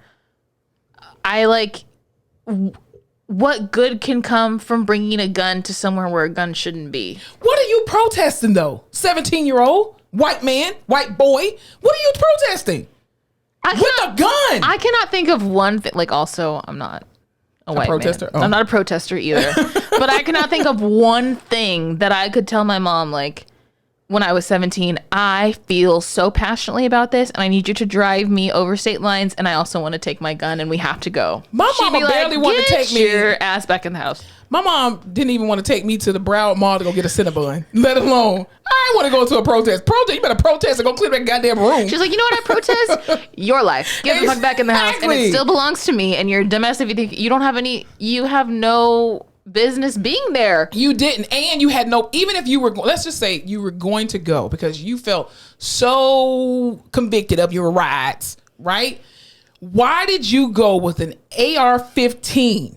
What good can come from bringing a gun to somewhere where a gun shouldn't be? What are you protesting, though? 17-year-old white man, white boy. What are you protesting? With a gun. I cannot think of one thing. Like, also, I'm not a white protester. Man. Oh. I'm not a protester either. But I cannot think of one thing that I could tell my mom, like, when I was 17, I feel so passionately about this, and I need you to drive me over state lines, and I also want to take my gun, and we have to go. My mama barely wanted to take me. Get your ass back in the house. My mom didn't even want to take me to the Broward Mall to go get a Cinnabon, let alone I want to go to a protest. You better protest and go clear that goddamn room. She's like, you know what I protest? Your life. Get the fuck back in the house, and it still belongs to me, and you're domestic. If you think you don't have any, you have no business being there. You didn't, and you had no, even if you were, let's just say you were going to go because you felt so convicted of your rights, right? Why did you go with an AR-15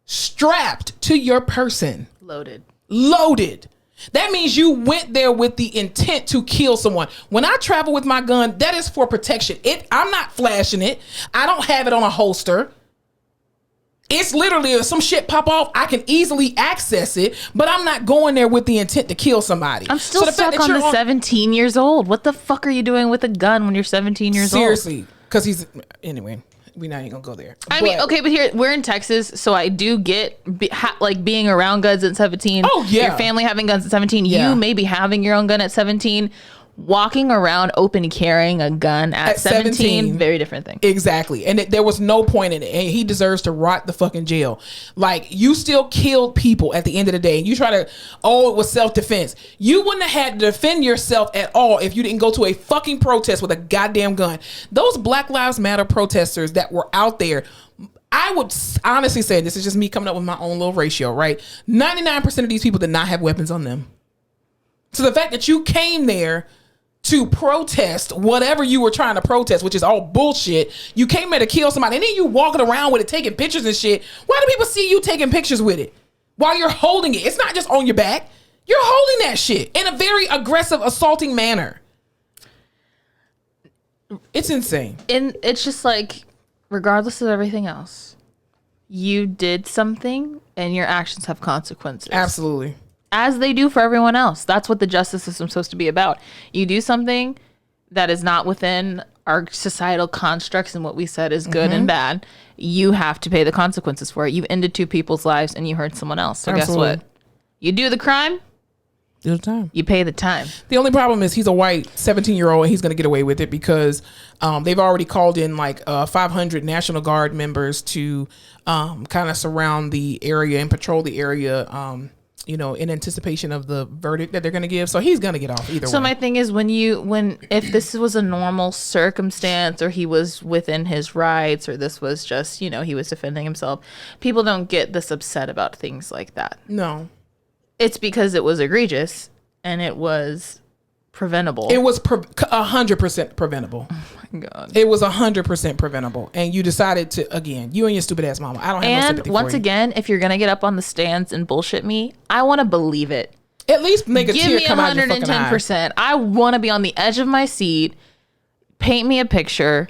strapped to your person? Loaded. That means you went there with the intent to kill someone. When I travel with my gun, that is for protection. I'm not flashing it. I don't have it on a holster. It's literally if some shit pop off, I can easily access it, but I'm not going there with the intent to kill somebody. I'm still stuck on the 17 years old. What the fuck are you doing with a gun when you're 17 years old? Seriously, because anyway, we're not even gonna go there. I mean, okay, but here we're in Texas, so I do get being around guns at 17. Oh yeah, your family having guns at 17. Yeah. You maybe having your own gun at 17. Walking around open carrying a gun at 17, very different thing. Exactly. And there was no point in it. And he deserves to rot the fucking jail. Like, you still killed people at the end of the day. And you try to, it was self-defense. You wouldn't have had to defend yourself at all if you didn't go to a fucking protest with a goddamn gun. Those Black Lives Matter protesters that were out there, I would honestly say, this is just me coming up with my own little ratio, right? 99% of these people did not have weapons on them. So the fact that you came there to protest whatever you were trying to protest, which is all bullshit. You came there to kill somebody, and then you walking around with it, taking pictures and shit. Why do people see you taking pictures with it while you're holding it? It's not just on your back. You're holding that shit in a very aggressive, assaulting manner. It's insane. And it's just like, regardless of everything else, you did something, and your actions have consequences. Absolutely. As they do for everyone else. That's what the justice system's supposed to be about. You do something that is not within our societal constructs and what we said is good and bad, you have to pay the consequences for it. You ended 2 people's lives and you hurt someone else. So Absolutely. Guess what? You do the crime, do the time. You pay the time. The only problem is he's a white 17-year-old and he's going to get away with it because they've already called in like 500 National Guard members to kind of surround the area and patrol the area in anticipation of the verdict that they're going to give. So he's going to get off either way. So my thing is, if this was a normal circumstance, or he was within his rights, or this was just, he was defending himself, people don't get this upset about things like that. No. It's because it was egregious and it was preventable. It was 100% preventable. Oh my God. It was 100% preventable. And you decided to, again, you and your stupid ass mama. I don't have no sympathy for you. And once again, if you're going to get up on the stands and bullshit me, I want to believe it. At least make a tear come out of your fucking eye. 110%. I want to be on the edge of my seat. Paint me a picture.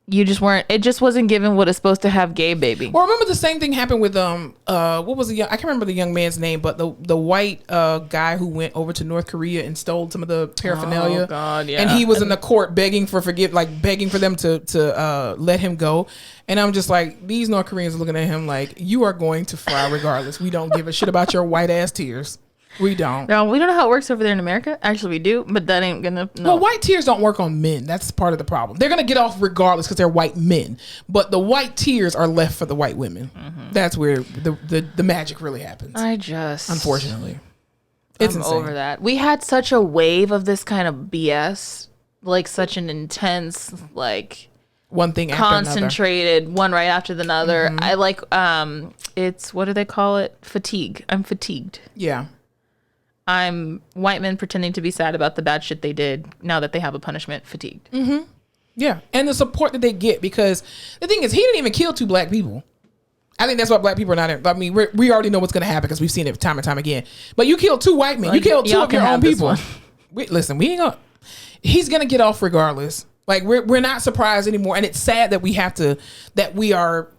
You just weren't. It just wasn't given what it's supposed to have. Gay baby. Well, remember the same thing happened with what was I can't remember the young man's name, but the white guy who went over to North Korea and stole some of the paraphernalia. Oh God, yeah. And he was in the court begging for begging for them to let him go. And I'm just like, these North Koreans are looking at him like, you are going to fry regardless. We don't give a shit about your white ass tears. We don't. No, we don't know how it works over there in America. Actually, we do, but that ain't gonna. No. Well, white tears don't work on men. That's part of the problem. They're gonna get off regardless because they're white men. But the white tears are left for the white women. Mm-hmm. That's where the magic really happens. Unfortunately, it's insane. Over that. We had such a wave of this kind of BS, like such an intense, like one thing after concentrated, another. One right after another. Mm-hmm. I like it's what do they call it? Fatigue. I'm fatigued. Yeah. I'm white men pretending to be sad about the bad shit they did now that they have a punishment. Fatigued. Mm-hmm. Yeah. And the support that they get, because the thing is, he didn't even kill 2 black people. I think that's why black people are not in. I mean, we already know what's going to happen because we've seen it time and time again. But you killed 2 white men. You killed 2 of your own people. Listen, we ain't gonna. He's going to get off regardless. Like, we're not surprised anymore. And it's sad that we are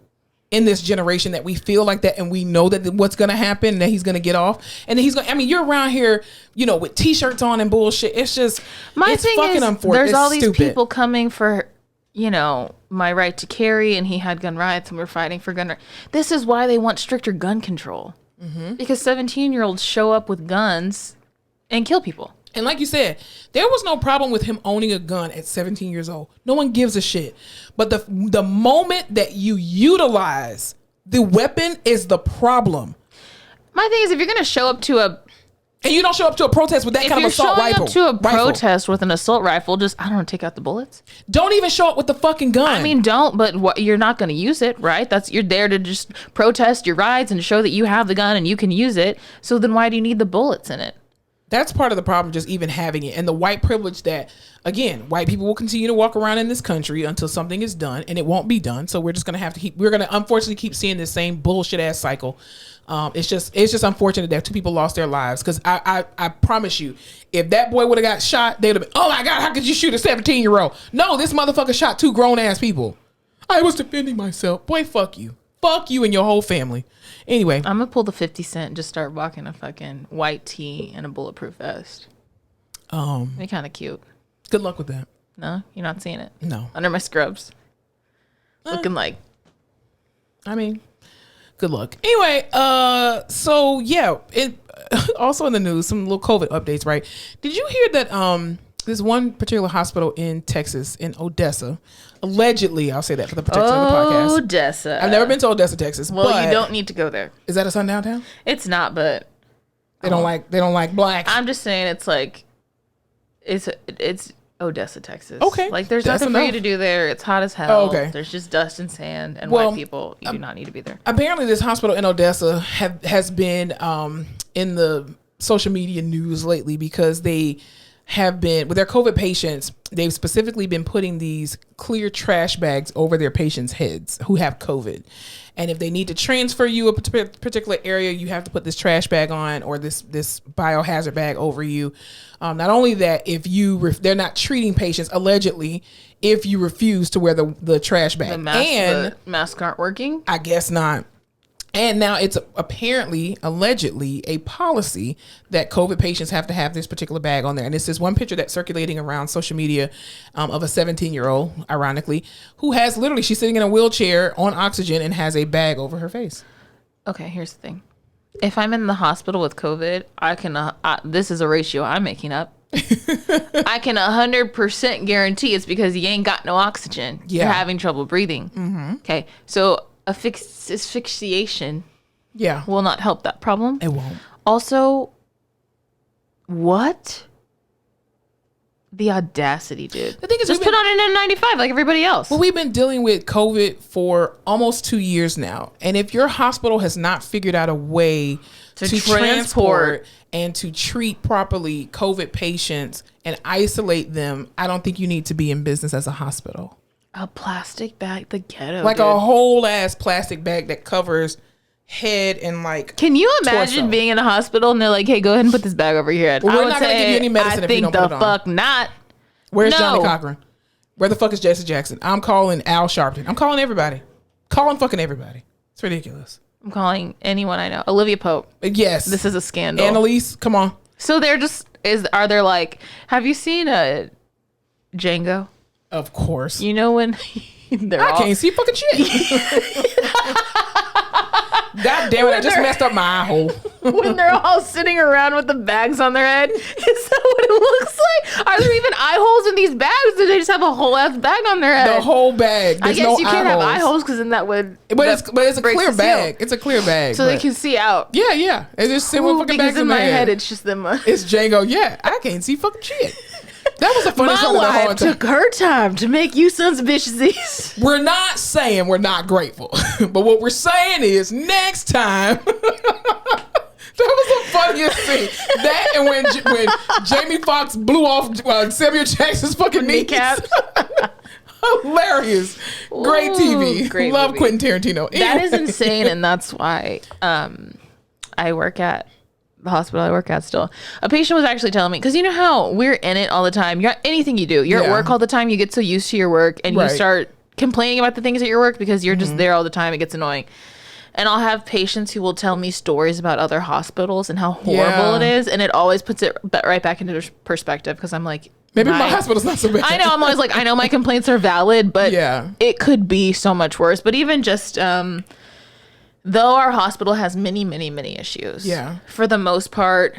in this generation that we feel like that, and we know that what's going to happen, and that he's going to get off, and then he's going. I mean, you're around here, with t-shirts on and bullshit. It's just my thing is, there's all these people coming for, my right to carry, and he had gun rights, and we're fighting for gun rights. This is why they want stricter gun control, because 17-year-olds show up with guns and kill people. And like you said, there was no problem with him owning a gun at 17 years old. No one gives a shit. But the moment that you utilize the weapon is the problem. My thing is, if you're going to show up to and you don't show up to a protest with that kind of assault rifle. If you're showing up to a protest with an assault rifle, just, I don't know, take out the bullets. Don't even show up with the fucking gun. I mean, don't, but you're not going to use it, right? You're there to just protest your rights and show that you have the gun and you can use it. So then why do you need the bullets in it? That's part of the problem, just even having it. And the white privilege that, again, white people will continue to walk around in this country until something is done, and it won't be done. So we're just going to we're going to unfortunately keep seeing this same bullshit ass cycle. It's just unfortunate that 2 people lost their lives. Because I promise you, if that boy would have got shot, they'd have been, oh my God, how could you shoot a 17-year-old? No, this motherfucker shot 2 grown ass people. I was defending myself. Boy, fuck you. Fuck you and your whole family. Anyway. I'm going to pull the 50 Cent and just start walking a fucking white tee and a bulletproof vest. Be kind of cute. Good luck with that. No? You're not seeing it? No. Under my scrubs. Looking like. I mean, good luck. Anyway, so yeah, also in the news, some little COVID updates, right? Did you hear that this one particular hospital in Texas, in Odessa, allegedly, I'll say that for the protection of the podcast. Odessa. I've never been to Odessa, Texas. Well, you don't need to go there. Is that a sundown town? It's not, but they don't like blacks. I'm just saying, it's like it's Odessa, Texas. Okay, like there's nothing for you to do there. It's hot as hell. Oh, okay. There's just dust and sand and white people. You do not need to be there. Apparently, this hospital in Odessa has been in the social media news lately because they have been, with their COVID patients, they've specifically been putting these clear trash bags over their patients' heads who have COVID. And if they need to transfer you a particular area, you have to put this trash bag on, or this biohazard bag over you. Not only that, if they're not treating patients, allegedly, if you refuse to wear the trash bag. The masks aren't working? I guess not. And now it's allegedly a policy that COVID patients have to have this particular bag on there. And this is one picture that's circulating around social media of a 17-year-old, ironically, who has she's sitting in a wheelchair on oxygen and has a bag over her face. Okay, here's the thing. If I'm in the hospital with COVID, I can, this is a ratio I'm making up. I can 100% guarantee it's because you ain't got no oxygen. Yeah. You're having trouble breathing. Mm-hmm. Okay, so asphyxiation will not help that problem. It won't. Also, what? The audacity, dude. The thing is, just put on an N95 like everybody else. Well, we've been dealing with COVID for almost 2 years now. And if your hospital has not figured out a way to transport and to treat properly COVID patients and isolate them, I don't think you need to be in business as a hospital. A plastic bag, the ghetto. Like, dude. a whole ass plastic bag that covers head and like. Can you imagine torso. being in a hospital and they're like, "Hey, go ahead and put this bag over your head"? Well, we're not going to give you any medicine if you don't put it on. I think the fuck not. Where's Johnny Cochran? Where the fuck is Jesse Jackson? I'm calling Al Sharpton. I'm calling everybody. Calling fucking everybody. It's ridiculous. I'm calling anyone I know. Olivia Pope. Yes. This is a scandal. Annalise, come on. So they're just are there like? Have you seen Django? Of course. You know when I can't see fucking shit. God damn it! I just messed up my eye hole. When they're all sitting around with the bags on their head, is that what it looks like? Are there even eye holes in these bags? Do they just have a whole ass bag on their head? The whole bag. There's I guess no you can't have eye holes because then that would. But it's a clear bag. It's a clear bag, so they can see out. Yeah. They just sit with fucking bags because in my head, it's just them. It's Django. Yeah, I can't see fucking shit. That was the funniest My one of the whole wife time. took her time to make you sons of bitches these. We're not saying we're not grateful, but what we're saying is next time. That was the funniest thing. That and when Jamie Foxx blew off Samuel Jackson's fucking kneecaps. Hilarious. Great TV. Great Love movie. Quentin Tarantino. That is insane, and that's why I work at the hospital I work at still. A patient was actually telling me, because you know how we're in it all the time. You're anything you do. You're at work all the time. You get so used to your work, and you start complaining about the things at your work because you're just there all the time. It gets annoying. And I'll have patients who will tell me stories about other hospitals and how horrible it is, and it always puts it right back into perspective because I'm like, maybe my hospital's not so bad. I know. I'm always like, I know my complaints are valid, but it could be so much worse. But even just though our hospital has many, many, many issues, for the most part,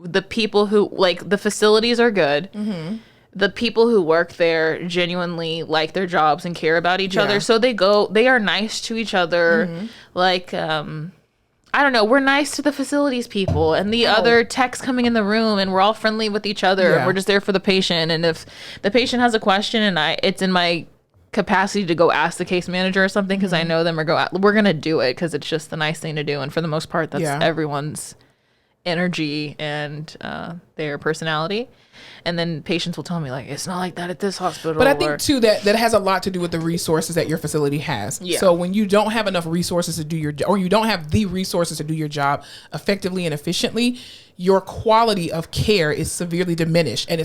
the people who, like, the facilities are good. Mm-hmm. The people who work there genuinely like their jobs and care about each other. So they are nice to each other. Mm-hmm. Like, I don't know, we're nice to the facilities people and the other techs coming in the room, and we're all friendly with each other. And we're just there for the patient. And if the patient has a question and it's in my capacity to go ask the case manager or something because I know them, or we're going to do it because it's just the nice thing to do. And for the most part, that's everyone's energy and their personality. And then patients will tell me, like, it's not like that at this hospital. But I think, too, that has a lot to do with the resources that your facility has. Yeah. So when you don't have enough resources to do your job, or you don't have the resources to do your job effectively and efficiently, your quality of care is severely diminished. And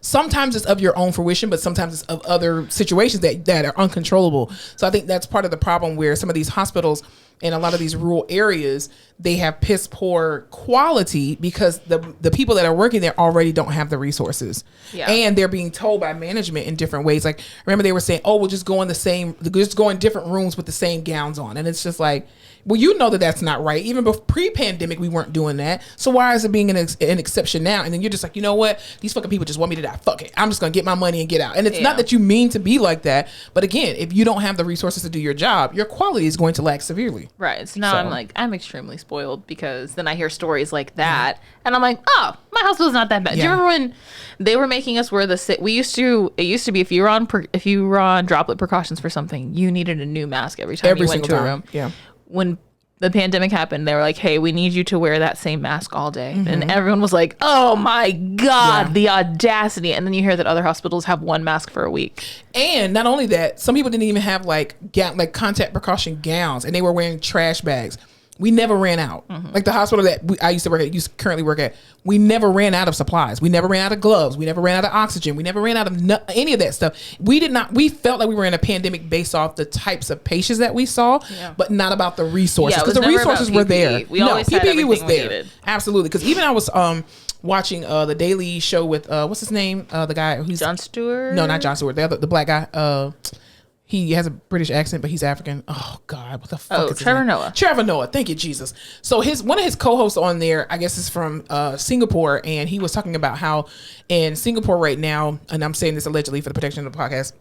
sometimes it's of your own fruition, but sometimes it's of other situations that are uncontrollable. So I think that's part of the problem where some of these hospitals in a lot of these rural areas, they have piss poor quality because the people that are working there already don't have the resources. Yeah. And they're being told by management in different ways. Like, remember they were saying, oh, we'll just go in different rooms with the same gowns on. And it's just like, well, you know that's not right. Even pre-pandemic, we weren't doing that. So why is it being an exception now? And then you're just like, you know what? These fucking people just want me to die. Fuck it. I'm just going to get my money and get out. And it's not that you mean to be like that. But again, if you don't have the resources to do your job, your quality is going to lack severely. Right. So now I'm extremely spoiled because then I hear stories like that. And I'm like, oh, my hospital's not that bad. Do you remember when they were making us wear it used to be if you were on droplet precautions for something, you needed a new mask every time you went to a room. Yeah. When the pandemic happened, they were like, hey, we need you to wear that same mask all day. Mm-hmm. And everyone was like, oh my God, the audacity. And then you hear that other hospitals have one mask for a week. And not only that, some people didn't even have like contact precaution gowns, and they were wearing trash bags. We never ran out. Mm-hmm. Like the hospital that I used to work at, currently work at, we never ran out of supplies. We never ran out of gloves. We never ran out of oxygen. We never ran out of any of that stuff. We felt like we were in a pandemic based off the types of patients that we saw, but not about the resources. Because the resources were there. PPE was there. Absolutely. Because even I was watching the Daily Show with, what's his name? The guy who's... Jon Stewart? No, not Jon Stewart. The black guy. He has a British accent, but he's African. Oh God, what the fuck is Trevor Noah. Trevor Noah. Thank you, Jesus. So one of his co-hosts on there, I guess, is from Singapore, and he was talking about how in Singapore right now, and I'm saying this allegedly for the protection of the podcast,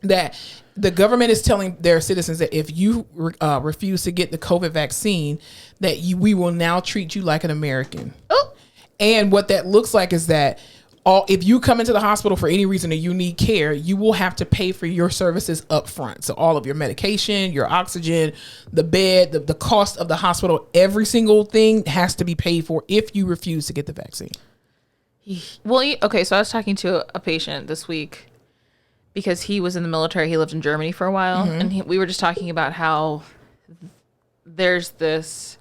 that the government is telling their citizens that if you refuse to get the COVID vaccine, that we will now treat you like an American. Oh. And what that looks like is that if you come into the hospital for any reason and you need care, you will have to pay for your services up front. So all of your medication, your oxygen, the bed, the cost of the hospital, every single thing has to be paid for if you refuse to get the vaccine. Well, okay, so I was talking to a patient this week because he was in the military. He lived in Germany for a while. Mm-hmm. And we were just talking about how there's this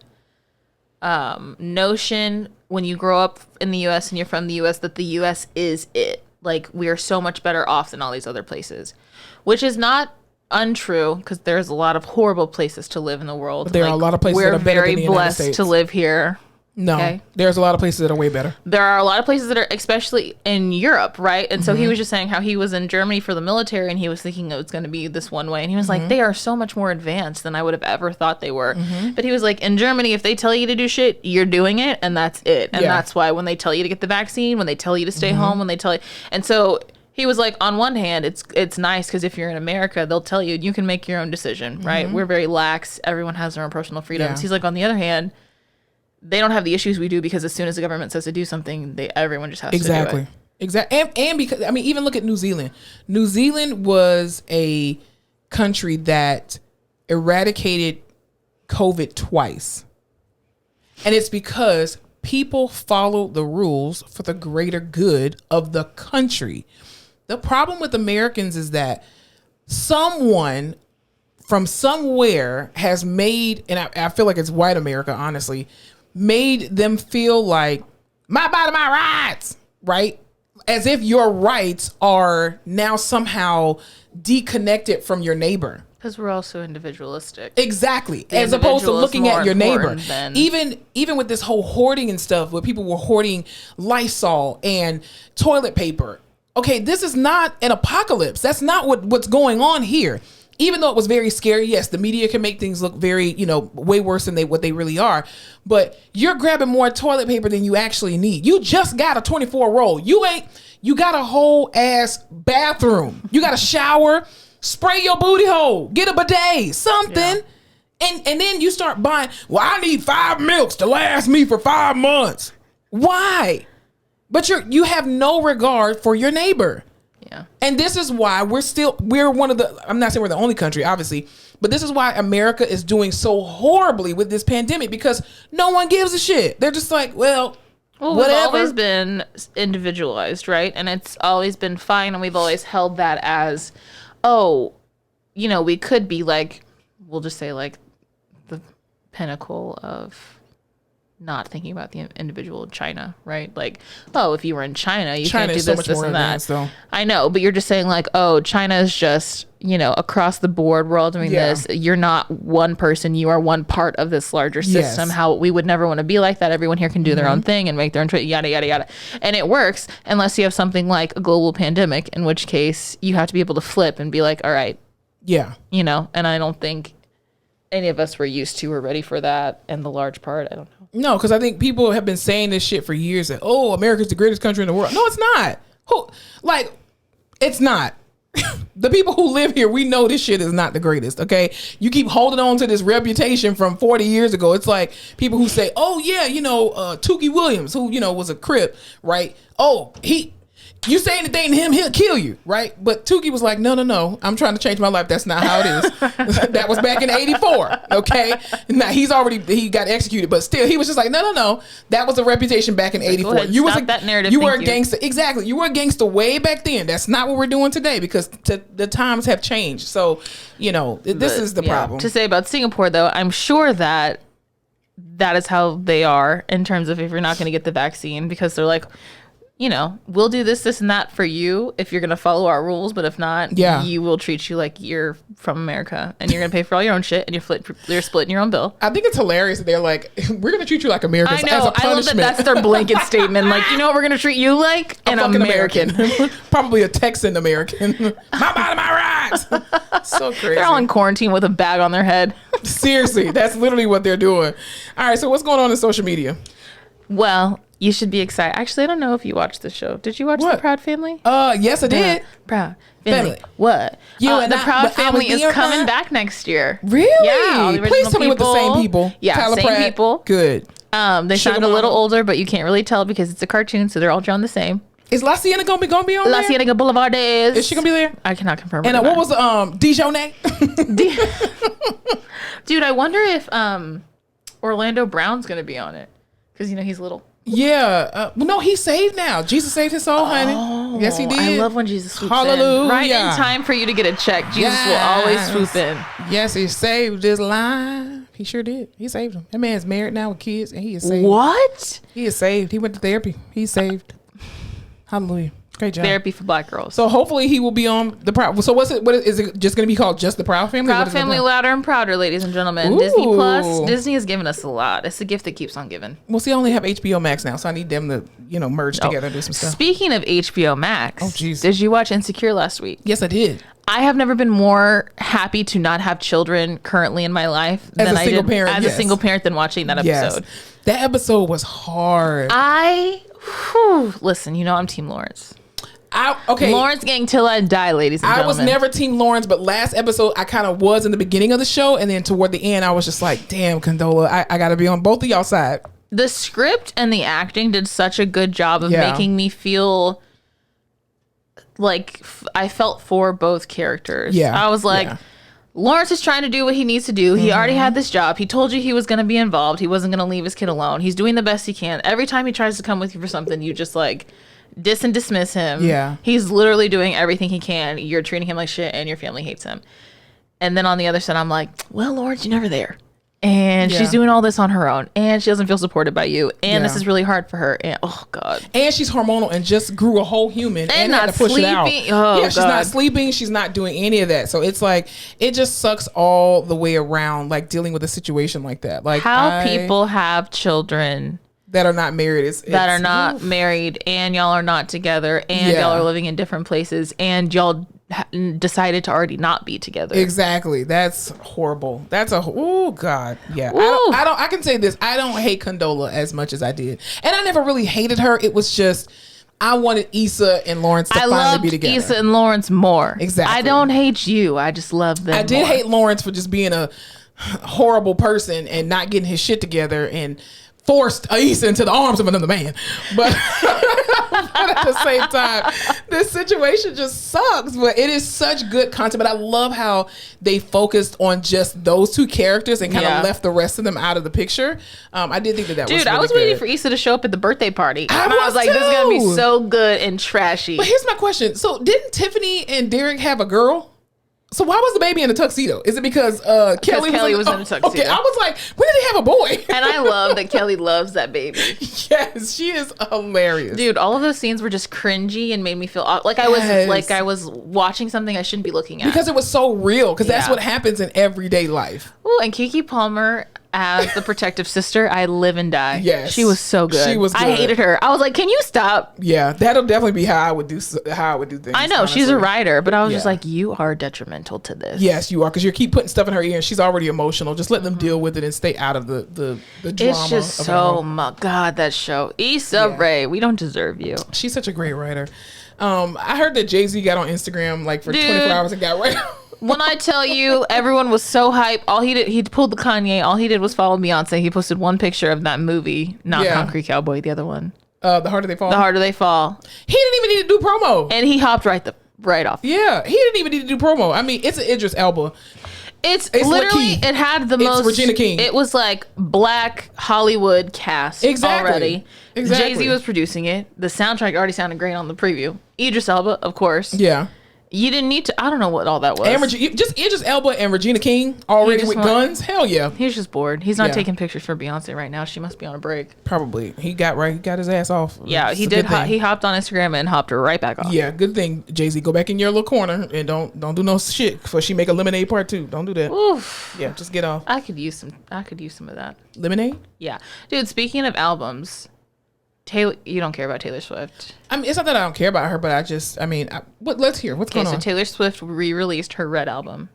notion when you grow up in the U.S. and you're from the U.S. that the U.S. is it. Like, we are so much better off than all these other places, which is not untrue because there's a lot of horrible places to live in the world. But there are a lot of places that are better than the United States. We're very blessed to live here. No, okay? There's a lot of places that are way better. There are a lot of places that are, especially in Europe, right? And so he was just saying how he was in Germany for the military and he was thinking it was going to be this one way. And he was like, they are so much more advanced than I would have ever thought they were. But he was like, in Germany, if they tell you to do shit, you're doing it. And that's it. And that's why when they tell you to get the vaccine, when they tell you to stay home, when they tell you. And so he was like, on one hand, it's nice because if you're in America, they'll tell you, you can make your own decision, right? We're very lax. Everyone has their own personal freedoms. Yeah. He's like, on the other hand, they don't have the issues we do because as soon as the government says to do something, everyone just has to do it. Exactly. And because, I mean, even look at New Zealand. New Zealand was a country that eradicated COVID twice. And it's because people follow the rules for the greater good of the country. The problem with Americans is that someone from somewhere has made, and I feel like it's white America, honestly, made them feel like my body, my rights, right? As if your rights are now somehow deconnected from your neighbor. Because we're also individualistic. Exactly. As opposed to looking at your neighbor. Even with this whole hoarding and stuff, where people were hoarding Lysol and toilet paper. Okay, this is not an apocalypse. That's not what's going on here. Even though it was very scary, yes, the media can make things look very, way worse than what they really are. But you're grabbing more toilet paper than you actually need. You just got a 24 roll. You got a whole ass bathroom. You got a shower, spray your booty hole, get a bidet, something. Yeah. And then you start buying, well, I need 5 milks to last me for 5 months. Why? But you have no regard for your neighbor. Yeah. And this is why we're one of the, I'm not saying we're the only country, obviously, but this is why America is doing so horribly with this pandemic, because no one gives a shit. They're just like, well, whatever. We've always been individualized, right? And it's always been fine. And we've always held that as, we could be like, we'll just say like the pinnacle of not thinking about the individual in China, right? Like, if you were in China, you can't do this, this, and that. Though. I know, but you're just saying like, China is just, across the board, we're all doing this. You're not one person. You are one part of this larger system. Yes. How we would never want to be like that. Everyone here can do their own thing and make their own yada, yada, yada. And it works unless you have something like a global pandemic, in which case you have to be able to flip and be like, all right. Yeah. And I don't think any of us were used to or ready for that. And the large part, I don't know. No, because I think people have been saying this shit for years that, America's the greatest country in the world. No, it's not. It's not. The people who live here, we know this shit is not the greatest, okay? You keep holding on to this reputation from 40 years ago. It's like people who say, Tookie Williams, who, was a Crip, right? You say anything to him, he'll kill you, right? But Tookie was like, no, I'm trying to change my life. That's not how it is. That was back in 84, okay? Now, he got executed, but still, he was just like, no. That was a reputation back in 84. That narrative. You were a gangster. Exactly. You were a gangster way back then. That's not what we're doing today because the times have changed. So, this is the problem. To say about Singapore, though, I'm sure that is how they are in terms of if you're not going to get the vaccine, because they're like, we'll do this, and that for you if you're going to follow our rules. But if not, you will treat you like you're from America and you're going to pay for all your own shit and you're splitting your own bill. I think it's hilarious that they're like, we're going to treat you like Americans. I know. As a punishment. I love that that's their blanket statement. Like, you know what we're going to treat you like? An American. Probably a Texan American. My body, my rights. So crazy. They're all in quarantine with a bag on their head. Seriously. That's literally what they're doing. All right. So what's going on in social media? Well, You should be excited. Actually, I don't know if you watched the show. Did you watch What? The Proud Family? Yes, I did. Proud Family. Family. What? You and The I- Proud but I was Family is there coming not- back next year. Really? Yeah. All the Please original tell me with the same people. Yeah, Tyler same Pratt. people. Good. They Sugar sound a little Mama. older, but you can't really tell because it's a cartoon, so they're all drawn the same. Is La Cienega gonna be on La there? Cienega Boulevard is. Is she gonna be there? I cannot confirm. And or what not. was Dijonay? Dude, I wonder if Orlando Brown's gonna be on it because he's little. Yeah. Well, no, he's saved now. Jesus saved his soul, honey. Yes, he did. I love when Jesus swoops Hallelujah. in. Right in time for you to get a check. Jesus will always swoop in. Yes, he saved his life. He sure did. He saved him. That man's married now with kids, and he is saved. What? He is saved. He went to therapy. He's saved. Hallelujah. Great job. Therapy for Black girls. So hopefully he will be on the Proud. So what is it just going to be called? Just the Proud Family? What Proud is it Family, called? Louder and Prouder, ladies and gentlemen. Ooh. Disney Plus. Disney has given us a lot. It's a gift that keeps on giving. Well, see, I only have HBO Max now, so I need them to merge together and do some stuff. Speaking of HBO Max, jeez. did you watch Insecure last week? Yes, I did. I have never been more happy to not have children currently in my life As than a I single did parent, as yes. a single parent than watching that episode. Yes. That episode was hard. Listen, I'm Team Lawrence. Okay. Lawrence gang till I die, ladies and I gentlemen. was never Team Lawrence, but last episode I kind of was in the beginning of the show, and then toward the end I was just like, damn, Condola, I got to be on both of y'all side. The script and the acting did such a good job of Yeah. making me feel like I felt for both characters. Yeah. I was like, Yeah. Lawrence is trying to do what he needs to do. He already had this job. He told you he was going to be involved. He wasn't going to leave his kid alone. He's doing the best he can. Every time he tries to come with you for something, you just like diss and dismiss him. Yeah. He's literally doing everything he can. You're treating him like shit and your family hates him. And then on the other side, I'm like, well, Lawrence, you're never there. And she's Yeah. doing all this on her own. And she doesn't feel supported by you. And this Yeah. is really hard for her. And oh, God. And she's hormonal and just grew a whole human and had not to push it out. sleeping. Oh, yeah, she's God. not sleeping. She's not doing any of that. So it's like, it just sucks all the way around, like dealing with a situation like that. Like How people have children that are not married that are not married and y'all are not together and Yeah. y'all are living in different places and y'all decided to already not be together. Exactly. That's horrible. That's oh God. Yeah. Ooh. I can say this. I don't hate Condola as much as I did. And I never really hated her. It was just I wanted Issa and Lawrence to I finally love be together. Issa and Lawrence more. Exactly. I don't hate you. I just love them I did more. hate Lawrence for just being a horrible person and not getting his shit together and forced Issa into the arms of another man. But, but at the same time, this situation just sucks. But it is such good content. But I love how they focused on just those two characters and kind of Yeah. left the rest of them out of the picture. I did think that was Dude, really I was good. waiting for Issa to show up at the birthday party. I And I was was like, this is going to too. be so good and trashy. But here's my question. So didn't Tiffany and Derek have a girl? So why was the baby in a tuxedo? Is it because Kelly was in a tuxedo? Okay, I was like, when did they have a boy? And I love that Kelly loves that baby. Yes, she is hilarious. Dude, all of those scenes were just cringy and made me feel like Yes. I was watching something I shouldn't be looking at. Because it was so real. Because that's Yeah. what happens in everyday life. Ooh, and Keke Palmer as the protective sister, I live and die. Yes. She was so good. She was I good. hated her. I was like, can you stop? Yeah, that'll definitely be how I would do things. I know she's a honestly. writer, but I was just Yeah. like, you are detrimental to this. Yes, you are, because you keep putting stuff in her ear, and she's already emotional. Just let them deal with it and stay out of the drama. It's just of it so all. God, that show. Issa Yeah. Rae, we don't deserve you. She's such a great writer. I heard that Jay-Z got on Instagram like for Dude. 24 hours and got right. When I tell you, everyone was so hype. All he did, he pulled the Kanye. All he did was follow Beyonce. He posted one picture of that movie, not Yeah. Concrete Cowboy, the other one. The Harder They Fall. The Harder They Fall. He didn't even need to do promo. And he hopped right off. Yeah, he didn't even need to do promo. I mean, it's an Idris Elba. It's Lakeith. literally, it had the most. Regina King. It was like black Hollywood cast Exactly. already. Exactly. Jay-Z was producing it. The soundtrack already sounded great on the preview. Idris Elba, of course. Yeah. You didn't need to. I don't know what all that was. And just Idris Elba and Regina King already He just with want- guns. Hell yeah, He's just bored. He's not Yeah. taking pictures for Beyonce right now. She must be on a break. probably. He got his ass off. Yeah, It's he a did. good thing. He hopped on Instagram and hopped right back off. Yeah, good thing, Jay-Z. Go back in your little corner and don't do no shit before she make a Lemonade Part 2. Don't do that. Oof. Yeah, just get off. I could use some of that. Lemonade? Yeah, dude. Speaking of albums, Taylor. You don't care about Taylor Swift. I mean, it's not that I don't care about her, but let's hear. What's Okay, going so on? Taylor Swift re-released her Red album.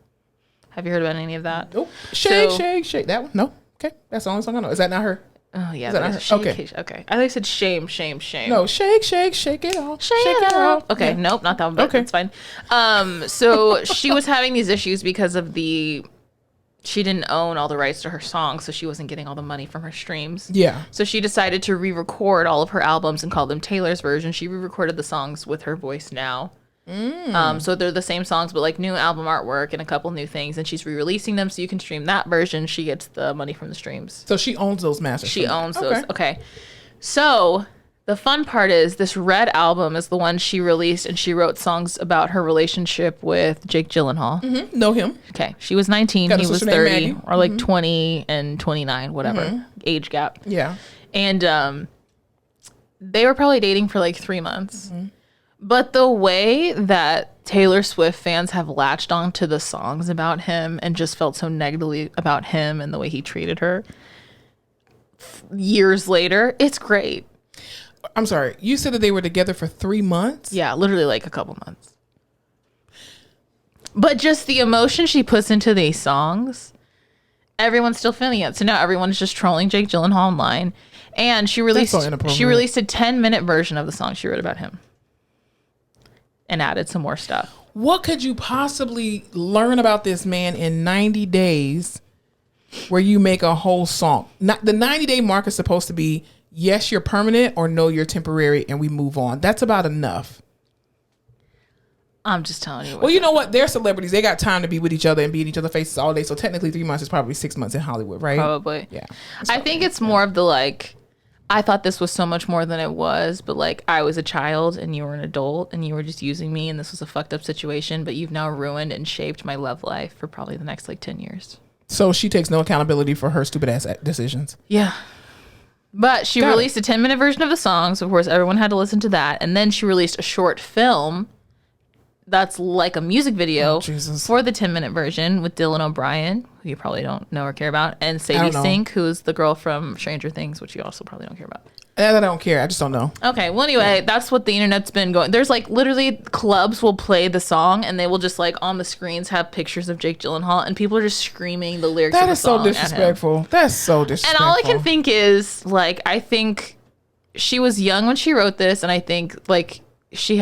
Have you heard about any of that? Nope. Shake, So- shake, shake. That one? No. Okay. That's the only song I know. Is that not her? Oh yeah, that okay. Okay, I thought you said shame. No, shake it off. Shake it off. Okay, yeah. Nope, not that one. But okay, it's fine. So she was having these issues because of she didn't own all the rights to her songs, so she wasn't getting all the money from her streams. Yeah. So she decided to re-record all of her albums and call them Taylor's version. She re-recorded the songs with her voice now. So they're the same songs, but like new album artwork and a couple new things, and she's re-releasing them so you can stream that version. She gets the money from the streams. So she owns those masters. She owns those. Okay. So the fun part is this Red album is the one she released, and she wrote songs about her relationship with Jake Gyllenhaal. Mm-hmm. Know him. Okay. She was 19, he was 30, or like 20 and 29, whatever age gap. Yeah. And they were probably dating for like 3 months. But the way that Taylor Swift fans have latched onto the songs about him and just felt so negatively about him and the way he treated her years later, it's great. I'm sorry. You said that they were together for 3 months? Yeah, literally like a couple months. But just the emotion she puts into these songs, everyone's still feeling it. So now everyone's just trolling Jake Gyllenhaal online. And she released a 10-minute version of the song she wrote about him. And added some more stuff. What could you possibly learn about this man in 90 days where you make a whole song? Not, the 90-day mark is supposed to be, yes, you're permanent, or no, you're temporary, and we move on. That's about enough. I'm just telling you. Well, you know what? They're celebrities. They got time to be with each other and be in each other's faces all day. So technically 3 months is probably 6 months in Hollywood, right? Probably. Yeah. I think it's more of the like, I thought this was so much more than it was, but like I was a child and you were an adult and you were just using me and this was a fucked up situation, but you've now ruined and shaped my love life for probably the next like 10 years. So she takes no accountability for her stupid ass decisions. Yeah. But she released a 10-minute version of the songs. Of course, everyone had to listen to that. And then she released a short film that's like a music video for the 10-minute version with Dylan O'Brien, who you probably don't know or care about, and Sadie Sink, who's the girl from Stranger Things, which you also probably don't care about. I don't care. I just don't know. Okay. Well, anyway, that's what the internet's been going. There's like literally clubs will play the song and they will just like on the screens have pictures of Jake Gyllenhaal and people are just screaming the lyrics of the song. That is so disrespectful. That's so disrespectful. And all I can think is like, I think she was young when she wrote this, and I think like she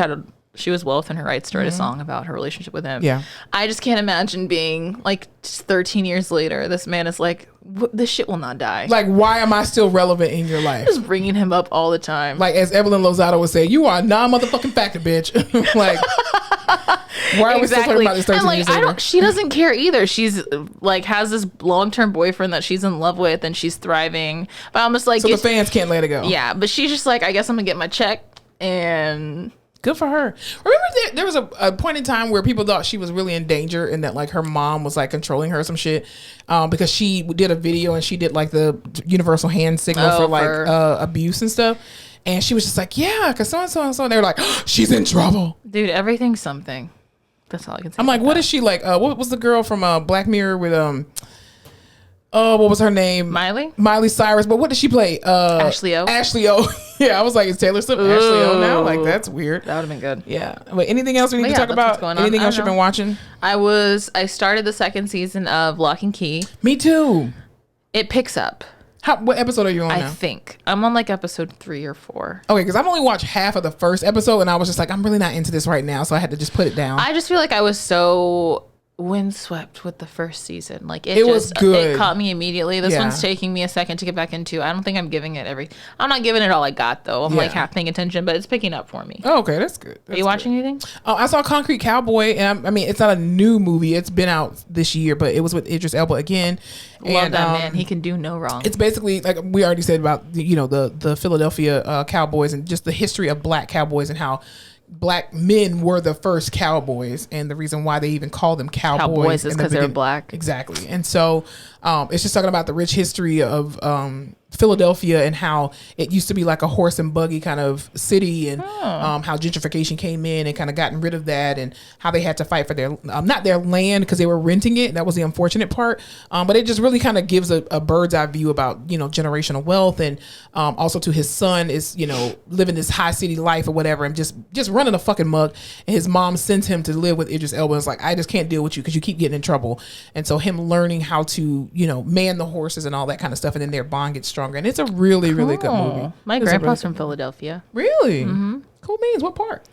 was well within her rights to write a song about her relationship with him. Yeah. I just can't imagine being like 13 years later, this man is like, this shit will not die. Like, why am I still relevant in your life? Just bringing him up all the time. Like, as Evelyn Lozado would say, you are a non-motherfucking factor, bitch. Like, why are we still talking about this 13 years later? She doesn't care either. She's like, has this long-term boyfriend that she's in love with and she's thriving. But I'm just like, so the fans can't let it go. Yeah, but she's just like, I guess I'm gonna get my check and... Good for her. Remember there was a point in time where people thought she was really in danger and that like her mom was like controlling her or some shit because she did a video and she did like the universal hand signal for like abuse and stuff. And she was just like, yeah, because so-and-so and so. And they were like, oh, she's in trouble. Dude, everything's something. That's all I can say. I'm like, what is she like? What was the girl from Black Mirror with what was her name? Miley Cyrus. But what did she play? Ashley O. Ashley O. Yeah, I was like, is Taylor Swift Ashley O now? Like, that's weird. That would have been good. Yeah. Wait, anything else we need to talk about? Anything else you've been watching? I started the second season of Lock and Key. Me too. It picks up. What episode are you on now? I think I'm on like episode 3 or 4. Okay, because I've only watched half of the first episode and I was just like, I'm really not into this right now, so I had to just put it down. I just feel like I was so windswept with the first season. Like it was good. It caught me immediately. This one's taking me a second to get back into. I don't think I'm giving it I'm not giving it all I got though. I'm like half paying attention, but it's picking up for me. Oh, okay, that's good. Are you watching anything? Oh, I saw Concrete Cowboy, and I mean it's not a new movie. It's been out this year, but it was with Idris Elba again. Love that man. He can do no wrong. It's basically like we already said about the Philadelphia Cowboys and just the history of black cowboys and how black men were the first cowboys, and the reason why they even call them cowboys is because they're black. Exactly. And so it's just talking about the rich history of Philadelphia and how it used to be like a horse and buggy kind of city, and how gentrification came in and kind of gotten rid of that, and how they had to fight for their not their land because they were renting it. That was the unfortunate part. But it just really kind of gives a bird's eye view about generational wealth, and also to his son is living this high city life or whatever, and just running a fucking mug. And his mom sends him to live with Idris Elba. It's like, I just can't deal with you because you keep getting in trouble. And so him learning how to man the horses and all that kind of stuff, and then their bond gets stronger, and it's a really really good movie. My grandpa's from Philadelphia. Really? Cool beans. What part?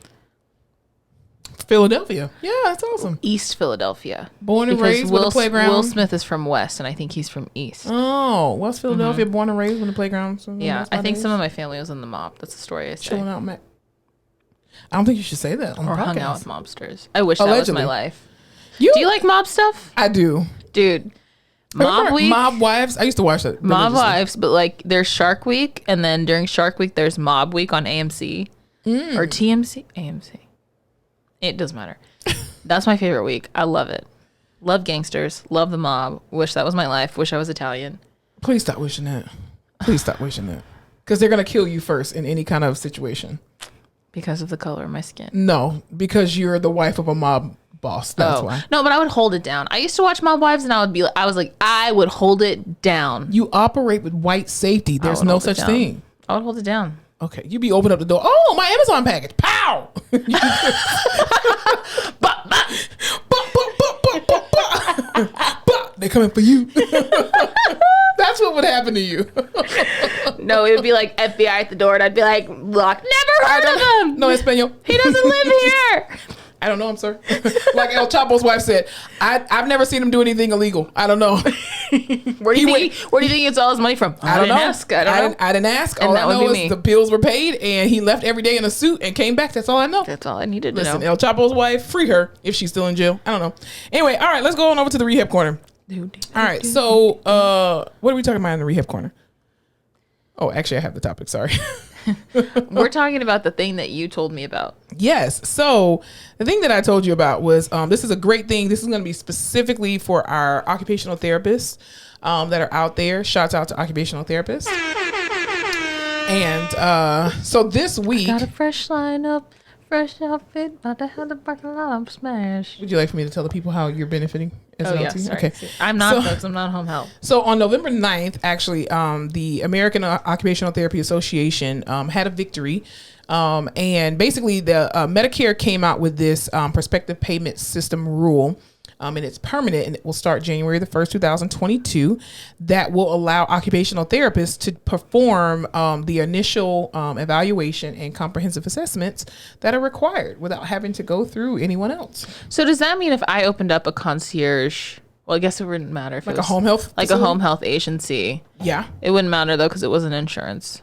Philadelphia. Yeah, that's awesome. East Philadelphia. Born and raised with a playground. Will Smith is from West, and I think he's from East. Oh, West Philadelphia, born and raised with a playground. So yeah, I think some of my family was in the mob. That's the story I say. Chilling out, Mac. I don't think you should say that on the podcast. Hung out with mobsters. I wish that was my life. Do you like mob stuff? I do. Dude. Mob Week. Mob Wives. I used to watch that. Mob Wives, but like there's Shark Week, and then during Shark Week there's Mob Week on AMC or TMC. AMC. It doesn't matter. That's my favorite week. I love it. Love gangsters. Love the mob. Wish that was my life. Wish I was Italian. Please stop wishing that. Please stop wishing that. Because they're gonna kill you first in any kind of situation. Because of the color of my skin. No, because you're the wife of a mob boss. That's why. No, but I would hold it down. I used to watch Mob Wives, and I would hold it down. You operate with white safety. There's no such thing. I would hold it down. Okay, you be open up the door. Oh, my Amazon package. Pow! They're coming for you. That's what would happen to you. No, it would be like FBI at the door, and I'd be like, look, never heard of him. No Espanol. He doesn't live here. I don't know him, sir. Like El Chapo's wife said, I've never seen him do anything illegal. I don't know. Where do you think he gets all his money from? I don't know. I didn't ask. All I know is the bills were paid, and he left every day in a suit and came back. That's all I know. That's all I needed to know. Listen, El Chapo's wife, free her if she's still in jail. I don't know. Anyway, all right, let's go on over to the rehab corner. All right, so what are we talking about in the rehab corner? Oh, actually, I have the topic. Sorry. We're talking about the thing that you told me about. Yes. So the thing that I told you about was this is a great thing. This is going to be specifically for our occupational therapists that are out there. Shouts out to occupational therapists. And so this week, I got a fresh lineup, fresh outfit, about to have the parking lot smash. Would you like for me to tell the people how you're benefiting? Yeah, sorry. Okay. I'm not, folks. I'm not home health. So on November 9th, actually, the American Occupational Therapy Association had a victory. And basically, the Medicare came out with this prospective payment system rule. And it's permanent, and it will start January the 1st, 2022. That will allow occupational therapists to perform the initial evaluation and comprehensive assessments that are required without having to go through anyone else. So does that mean if I opened up a concierge, well, I guess it wouldn't matter if like it was a home health like facility? A home health agency. Yeah. It wouldn't matter though because it wasn't insurance.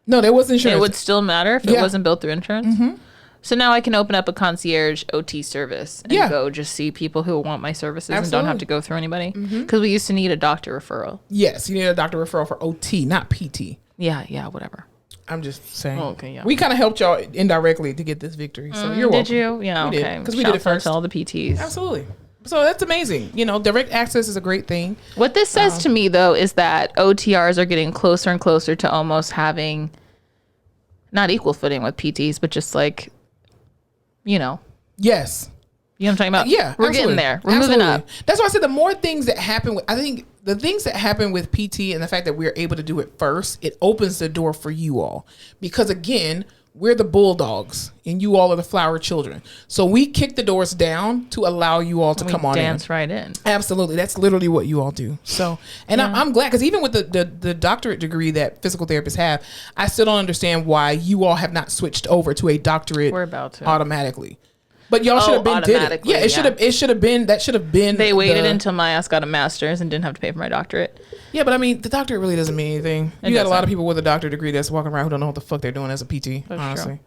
No, there was insurance. It would still matter if it wasn't built through insurance. Mm-hmm. So now I can open up a concierge OT service and go just see people who want my services and don't have to go through anybody. Because we used to need a doctor referral. Yes, you need a doctor referral for OT, not PT. Yeah, whatever. I'm just saying. Oh, okay, yeah. We kind of helped y'all indirectly to get this victory. So you're welcome. Did you? Yeah, we okay. Because we did it first. To all the PTs. Absolutely. So that's amazing. Direct access is a great thing. What this says to me, though, is that OTRs are getting closer and closer to almost having not equal footing with PTs, but just like, Yes. You know what I'm talking about? Yeah. We're getting there. We're moving up. That's why I said the more things that happen I think the things that happen with PT and the fact that we're able to do it first, it opens the door for you all. Because again, we're the bulldogs and you all are the flower children. So we kick the doors down to allow you all to come on dance right in. Absolutely. That's literally what you all do. So, and I'm glad because even with the doctorate degree that physical therapists have, I still don't understand why you all have not switched over to a doctorate We're about to. Automatically. But y'all should have been did it. Yeah, it should have been They waited until my ass got a master's and didn't have to pay for my doctorate. Yeah, but I mean, the doctorate really doesn't mean anything. You got a lot of people with a doctorate degree that's walking around who don't know what the fuck they're doing as a PT, honestly. True.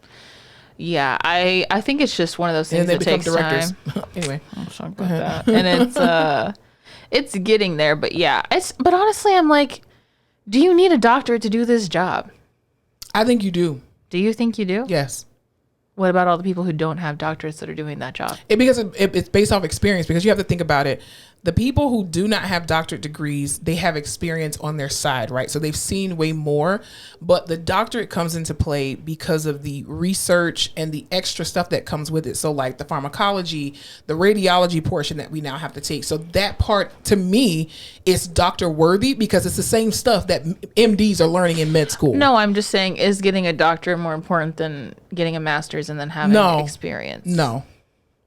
Yeah, I think it's just one of those things that takes directors. Time. Anyway, I'm sorry about that. And it's getting there, but yeah. But honestly, I'm like, do you need a doctorate to do this job? I think you do. Do you think you do? Yes. What about all the people who don't have doctorates that are doing that job? Because it's based off experience, because you have to think about it. The people who do not have doctorate degrees, they have experience on their side, right? So they've seen way more, but the doctorate comes into play because of the research and the extra stuff that comes with it. So like the pharmacology, the radiology portion that we now have to take. So that part to me is doctor worthy because it's the same stuff that MDs are learning in med school. No, I'm just saying, is getting a doctorate more important than getting a master's and then having experience? No.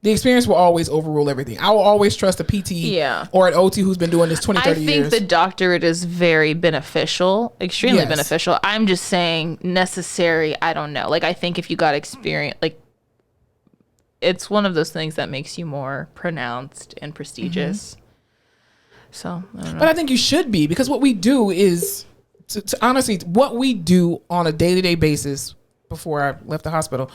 The experience will always overrule everything. I will always trust a PT or an OT who's been doing this 20, 30 years. I think the doctorate is very beneficial, extremely beneficial. I'm just saying necessary, I don't know. Like, I think if you got experience, like, it's one of those things that makes you more pronounced and prestigious. So, I don't know. But I think you should be, because what we do is, honestly, what we do on a day-to-day basis before I left the hospital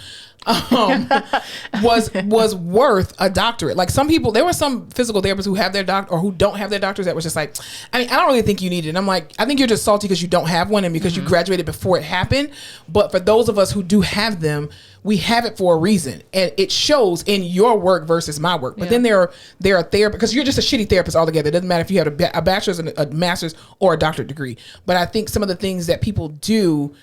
was worth a doctorate. Like, some people, there were some physical therapists who have their doctor or who don't have their doctors that was just like, I mean, I don't really think you need it. And I'm like, I think you're just salty because you don't have one and because you graduated before it happened. But for those of us who do have them, we have it for a reason, and it shows in your work versus my work. But then there are therapists, because you're just a shitty therapist altogether. It doesn't matter if you have a bachelor's and a master's or a doctorate degree. But I think some of the things that people do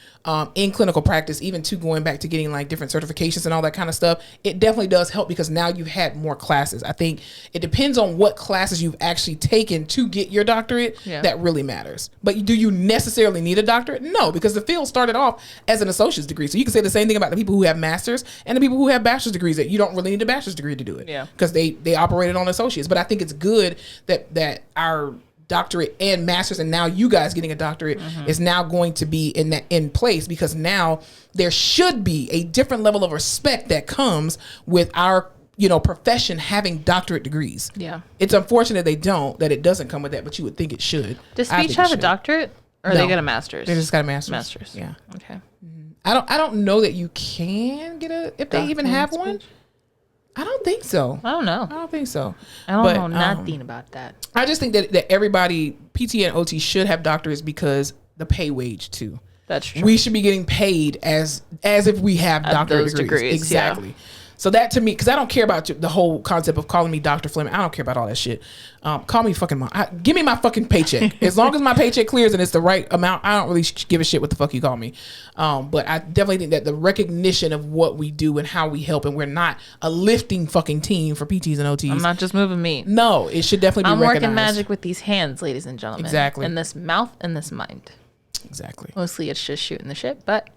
in clinical practice, even to going back to getting like different certifications and all that kind of stuff, it definitely does help because now you've had more classes. I think it depends on what classes you've actually taken to get your doctorate. That really matters. But do you necessarily need a doctorate? No, because the field started off as an associate's degree. So you can say the same thing about the people who have masters and the people who have bachelor's degrees, that you don't really need a bachelor's degree to do it. Because they operated on associates. But I think it's good that our doctorate and master's, and now you guys getting a doctorate is now going to be in place, because now there should be a different level of respect that comes with our profession having doctorate degrees. It's unfortunate that it doesn't come with that, but you would think it should. Does speech have a doctorate, or they get a master's? They just got a master's. Yeah. Okay. I don't know that you can get if they even have one. I don't think so. I don't know. I don't think so. I don't know nothing about that. I just think that everybody, PT and OT, should have doctorates because the pay wage too. That's true. We should be getting paid as if we have doctorate degrees. Exactly. Yeah. So that, to me, because I don't care about the whole concept of calling me Dr. Fleming. I don't care about all that shit. Call me fucking mom. Give me my fucking paycheck. As long as my paycheck clears and it's the right amount, I don't really give a shit what the fuck you call me. But I definitely think that the recognition of what we do and how we help, and we're not a lifting fucking team for PTs and OTs. I'm not just moving meat. No, it should definitely be recognized. I'm working magic with these hands, ladies and gentlemen. Exactly. And this mouth and this mind. Exactly. Mostly it's just shooting the shit, but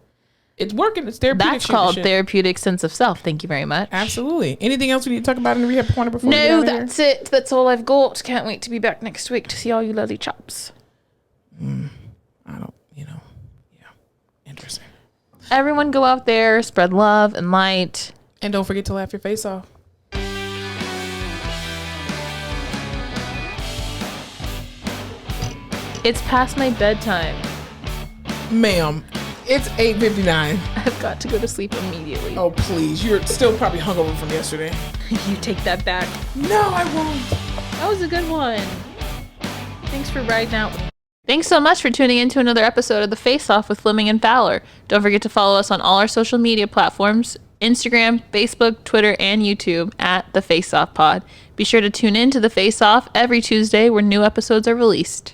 it's working. It's therapeutic. That's called therapeutic sense of self. Thank you very much. Absolutely. Anything else we need to talk about in the rehab corner before we get out of here? That's it. That's all I've got. Can't wait to be back next week to see all you lovely chops. Interesting. Everyone go out there, spread love and light. And don't forget to laugh your face off. It's past my bedtime. Ma'am, it's 8:59. I've got to go to sleep immediately. Oh, please. You're still probably hungover from yesterday. You take that back. No, I won't. That was a good one. Thanks for riding out with me. Thanks so much for tuning in to another episode of The Face Off with Fleming and Fowler. Don't forget to follow us on all our social media platforms, Instagram, Facebook, Twitter, and YouTube at The Face Off Pod. Be sure to tune in to The Face Off every Tuesday where new episodes are released.